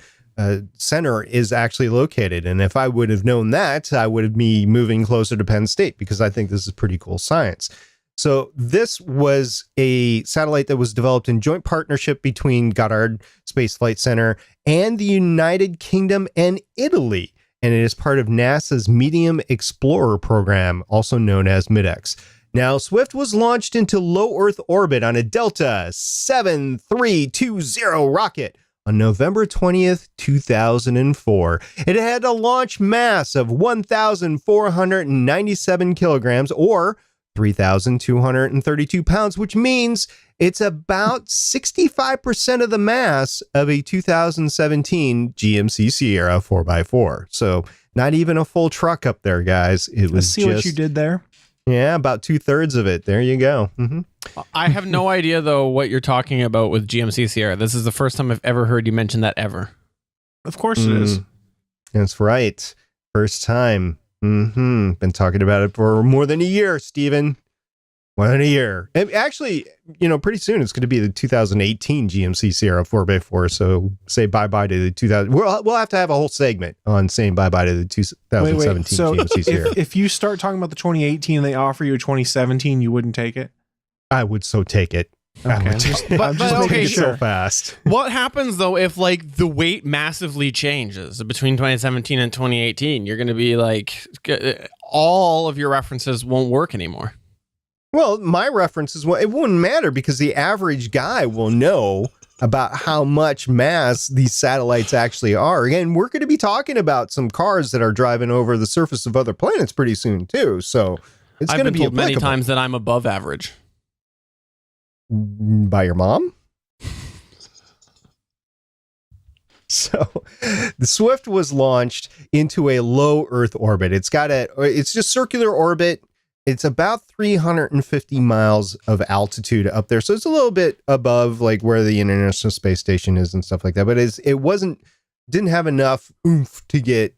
Center is actually located. And if I would have known that, I would have been moving closer to Penn State because I think this is pretty cool science. So this was a satellite that was developed in joint partnership between Goddard Space Flight Center and the United Kingdom and Italy. And it is part of NASA's Medium Explorer program, also known as MIDEX. Now, Swift was launched into low Earth orbit on a Delta 7320 rocket on November 20th, 2004. It had a launch mass of 1,497 kilograms or 3,232 pounds, which means it's about 65% of the mass of a 2017 GMC Sierra 4x4. So not even a full truck up there, guys. It was see what you did there. Yeah, about 2/3 of it. There you go. Mm-hmm. I have no idea, though, what you're talking about with GMC Sierra. This is the first time I've ever heard you mention that ever. Of course it is. That's right. First time. Been talking about it for more than a year, Steven. More than a year. And actually, pretty soon it's going to be the 2018 GMC Sierra 4x4. So say bye-bye to the 2000. We'll have to have a whole segment on saying bye-bye to the 2017 So GMC Sierra. If you start talking about the 2018 and they offer you a 2017, you wouldn't take it? I would so take it. Okay. I'm just making it so fast. What happens, though, if the weight massively changes between 2017 and 2018? You're going to be all of your references won't work anymore. Well, my references, it wouldn't matter because the average guy will know about how much mass these satellites actually are. Again, we're going to be talking about some cars that are driving over the surface of other planets pretty soon, too. So it's going to be told many applicable. times that I'm above average. By your mom? So the Swift was launched into a low Earth orbit. It's just circular orbit. It's about 350 miles of altitude up there. So it's a little bit above where the International Space Station is and stuff like that. But didn't have enough oomph to get,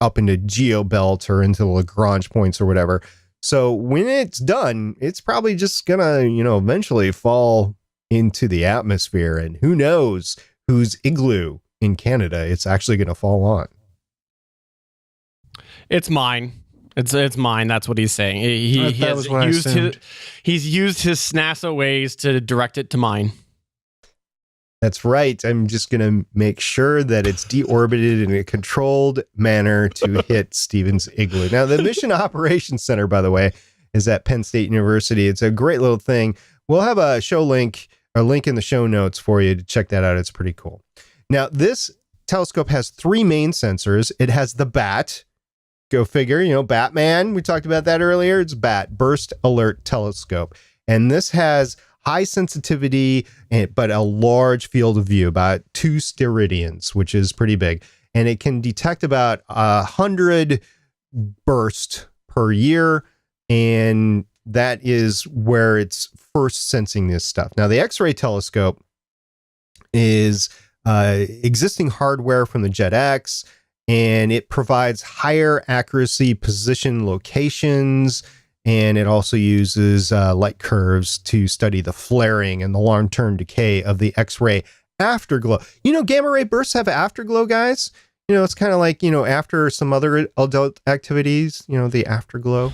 up into GeoBelt or into Lagrange points or whatever. So when it's done, it's probably just gonna, eventually fall into the atmosphere, and who knows whose igloo in Canada it's actually gonna fall on. It's mine. It's mine. That's what he's saying. He's used his NASA ways to direct it to mine. That's right. I'm just going to make sure that it's deorbited in a controlled manner to hit Steven's igloo. Now, the Mission Operations Center, by the way, is at Penn State University. It's a great little thing. We'll have a link in the show notes for you to check that out. It's pretty cool. Now, this telescope has 3 main sensors. It has the BAT. Go figure, Batman. We talked about that earlier. It's BAT, Burst Alert Telescope. And this has high sensitivity, but a large field of view, about 2 steradians, which is pretty big. And it can detect about 100 bursts per year. And that is where it's first sensing this stuff. Now, the X-ray telescope is existing hardware from the JetX, and it provides higher accuracy position locations. And it also uses light curves to study the flaring and the long-term decay of the X-ray afterglow. Gamma ray bursts have afterglow, guys. It's kind of like, after some other adult activities, the afterglow.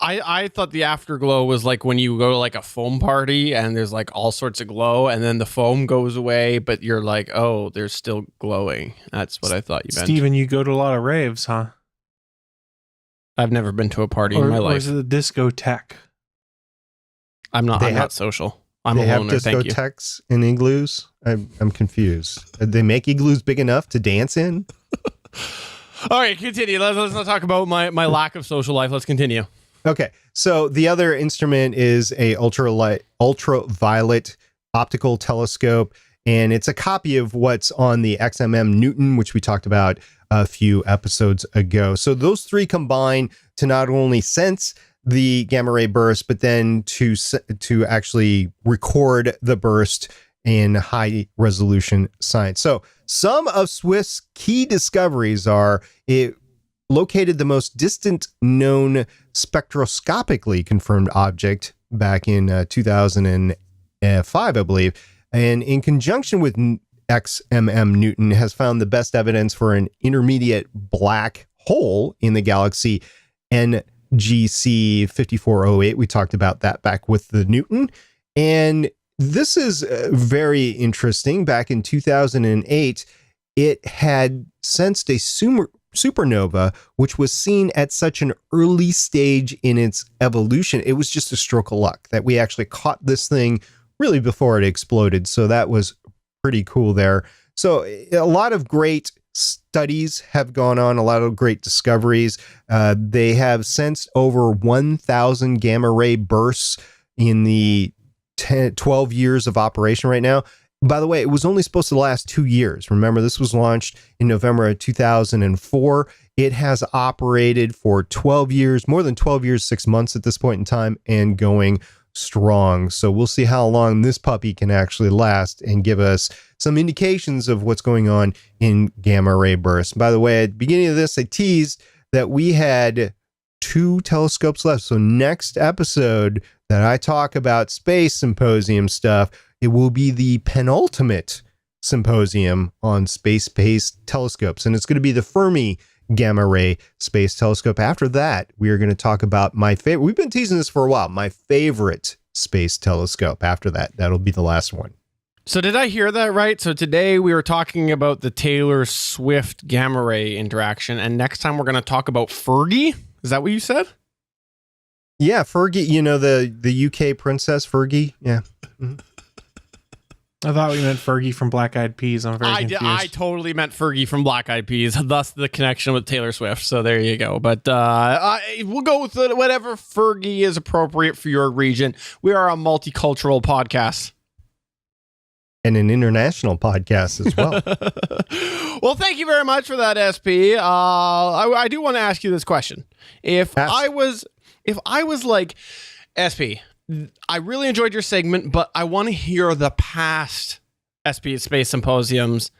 I thought the afterglow was like when you go to a foam party and there's all sorts of glow and then the foam goes away, but you're like, oh, there's still glowing. That's what I thought you meant. Steven, you go to a lot of raves, huh? I've never been to a party in my life. Or is it a discotheque? I'm not social. I'm a loner. Thank you. Discotheques in igloos? I'm confused. They make igloos big enough to dance in? All right, continue. Let's not talk about my lack of social life. Let's continue. Okay, so the other instrument is a ultraviolet optical telescope, and it's a copy of what's on the XMM Newton, which we talked about a few episodes ago. So those 3 combine to not only sense the gamma ray burst, but then to actually record the burst in high resolution science. So some of Swift's key discoveries are it located the most distant known spectroscopically confirmed object back in 2005, I believe. And in conjunction with XMM Newton has found the best evidence for an intermediate black hole in the galaxy NGC 5408. We talked about that back with the Newton. And this is very interesting. Back in 2008, it had sensed a supernova, which was seen at such an early stage in its evolution. It was just a stroke of luck that we actually caught this thing really before it exploded. So that was pretty cool there. So a lot of great studies have gone on, a lot of great discoveries. They have sensed over 1,000 gamma ray bursts in the 12 years of operation right now. By the way, it was only supposed to last 2 years. Remember, this was launched in November of 2004. It has operated for 12 years, more than 12 years, 6 months at this point in time, and going strong. So we'll see how long this puppy can actually last and give us some indications of what's going on in gamma ray bursts. By the way, at the beginning of this, I teased that we had 2 telescopes left. So next episode that I talk about Space Symposium stuff, it will be the penultimate symposium on space-based telescopes. And it's going to be the Fermi Gamma Ray Space Telescope. After that, we are going to talk about my favorite. We've been teasing this for a while. My favorite space telescope. After that, that'll be the last one. So did I hear that right? So today we were talking about the Taylor Swift gamma ray interaction. And next time we're going to talk about Fergie. Is that what you said? Yeah, Fergie, you know, the UK princess Fergie. Yeah. Mm-hmm. I thought we meant Fergie from Black Eyed Peas. I'm very confused. I totally meant Fergie from Black Eyed Peas, thus the connection with Taylor Swift. So there you go. But we'll go with whatever Fergie is appropriate for your region. We are a multicultural podcast. And an international podcast as well. Well, thank you very much for that, SP. I do want to ask you this question. If I was like, SP, I really enjoyed your segment, but I want to hear the past SP Space Symposiums.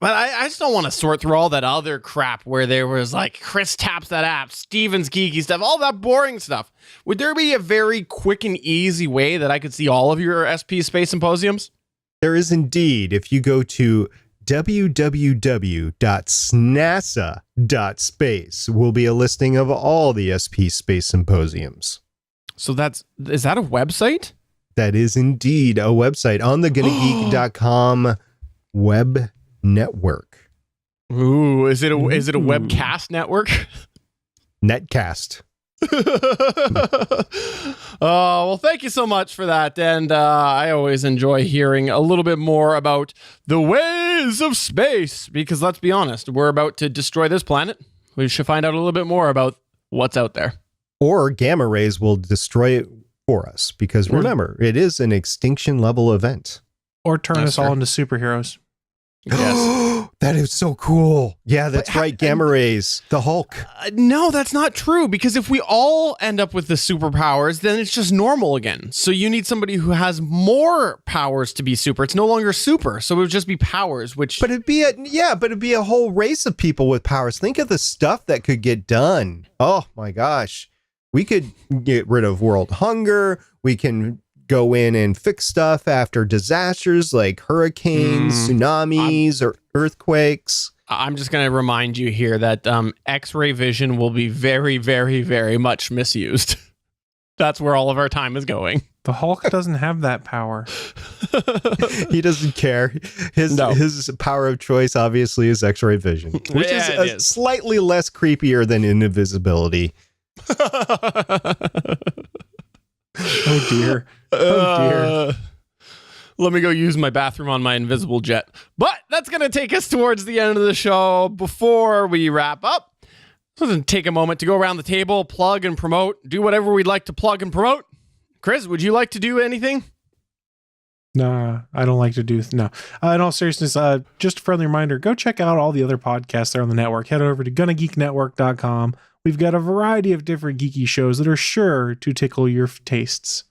But I just don't want to sort through all that other crap where there was like Chris taps that app, Steven's geeky stuff, all that boring stuff. Would there be a very quick and easy way that I could see all of your SP Space Symposiums? There is indeed. If you go to www.snasa.space, will be a listing of all the SP Space Symposiums. So is that a website? That is indeed a website on the GonnaGeek.com web network. Ooh, is it a webcast network? Netcast. Well, thank you so much for that. And I always enjoy hearing a little bit more about the ways of space, because let's be honest, we're about to destroy this planet. We should find out a little bit more about what's out there. Or gamma rays will destroy it for us, because remember, it is an extinction level event. Or turn us all into superheroes. Yes. That is so cool. Yeah, that's right. Gamma rays, the Hulk. No, that's not true, because if we all end up with the superpowers, then it's just normal again. So you need somebody who has more powers to be super. It's no longer super, so it would just be powers, which... But it'd be a whole race of people with powers. Think of the stuff that could get done. Oh my gosh. We could get rid of world hunger. We can go in and fix stuff after disasters like hurricanes, tsunamis, or earthquakes. I'm just going to remind you here that X-ray vision will be very, very, very much misused. That's where all of our time is going. The Hulk doesn't have that power. He doesn't care. His power of choice, obviously, is X-ray vision, which is slightly less creepier than invisibility. Oh dear. Oh dear. Let me go use my bathroom on my invisible jet. But that's going to take us towards the end of the show. Before we wrap up, let's take a moment to go around the table, plug and promote, do whatever we'd like to plug and promote. Chris, would you like to do anything? Nah, I don't like to do... No. In all seriousness, just a friendly reminder, go check out all the other podcasts that are on the network. Head over to GonnaGeekNetwork.com. We've got a variety of different geeky shows that are sure to tickle your tastes.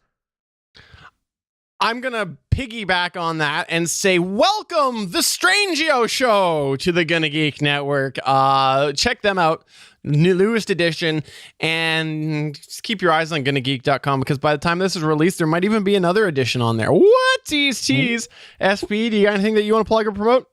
I'm going to piggyback on that and say, welcome the Strangio Show to the Gonna Geek Network. Check them out. newest edition. And just keep your eyes on GonnaGeek.com, because by the time this is released, there might even be another edition on there. What? Tease. SP, do you got anything that you want to plug or promote?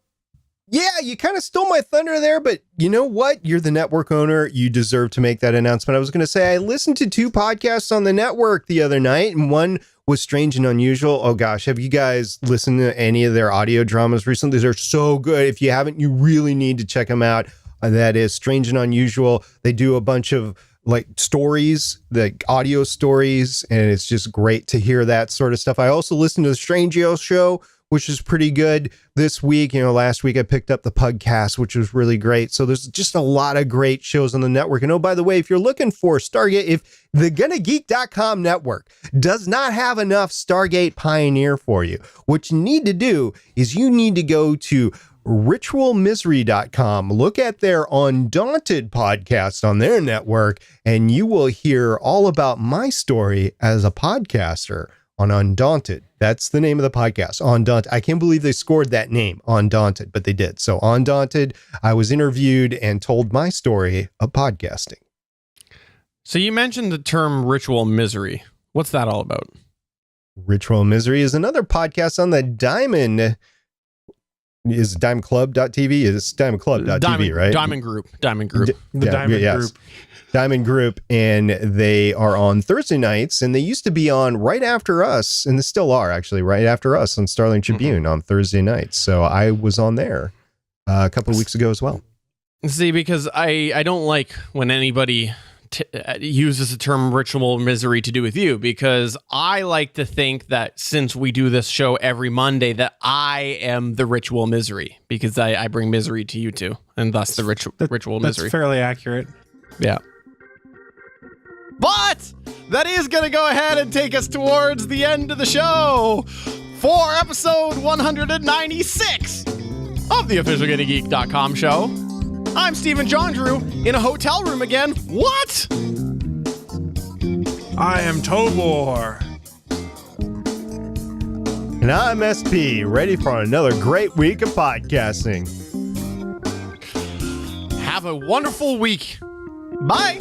Yeah, you kind of stole my thunder there, but you know what? You're the network owner. You deserve to make that announcement. I was going to say, I listened to 2 podcasts on the network the other night, and one was Strange and Unusual. Oh gosh, have you guys listened to any of their audio dramas recently? They're so good. If you haven't, you really need to check them out. That is Strange and Unusual. They do a bunch of like stories, like audio stories, and it's just great to hear that sort of stuff. I also listened to the Strange Ale Show, which is pretty good this week. You know, last week I picked up the Pugcast, which was really great. So there's just a lot of great shows on the network. And oh, by the way, if you're looking for Stargate, if the GonnaGeek.com network does not have enough Stargate Pioneer for you, what you need to do is you need to go to ritualmisery.com, look at their Undaunted podcast on their network, and you will hear all about my story as a podcaster on Undaunted. That's the name of the podcast, Undaunted. I can't believe they scored that name, Undaunted, but they did. So Undaunted, I was interviewed and told my story of podcasting. So you mentioned the term ritual misery. What's that all about? Ritual Misery is another podcast on the Diamond. Is diamondclub.tv? It's diamondclub.tv, right? Diamond Group. Diamond Group. Group. Diamond Group, and they are on Thursday nights, and they used to be on right after us, and they still are actually right after us on Starling Tribune on Thursday nights. So I was on there a couple of weeks ago as well. See, because I don't like when anybody uses the term ritual misery to do with you, because I like to think that since we do this show every Monday, that I am the ritual misery, because I bring misery to you two, and thus the ritual misery. That's fairly accurate. Yeah. But that is going to go ahead and take us towards the end of the show for episode 196 of the official GonnaGeek.com show. I'm Stephen Jondrew in a hotel room again. What? I am Tobor. And I'm SP, ready for another great week of podcasting. Have a wonderful week. Bye.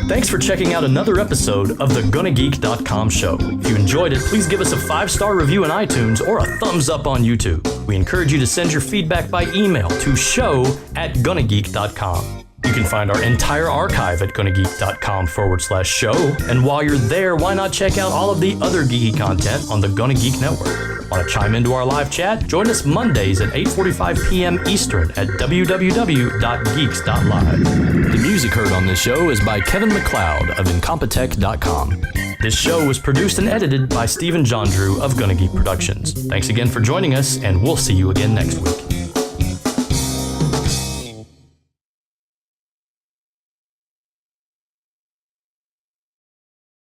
Thanks for checking out another episode of the GonnaGeek.com show. If you enjoyed it, please give us a 5-star review in iTunes or a thumbs up on YouTube. We encourage you to send your feedback by email to show@GonnaGeek.com. You can find our entire archive at GonnaGeek.com/show. And while you're there, why not check out all of the other geeky content on the Gonna Geek Network? Want to chime into our live chat? Join us Mondays at 8:45 p.m. Eastern at www.geeks.live. The music heard on this show is by Kevin MacLeod of Incompetech.com. This show was produced and edited by Stephen Jondrew of Gonna Geek Productions. Thanks again for joining us, and we'll see you again next week.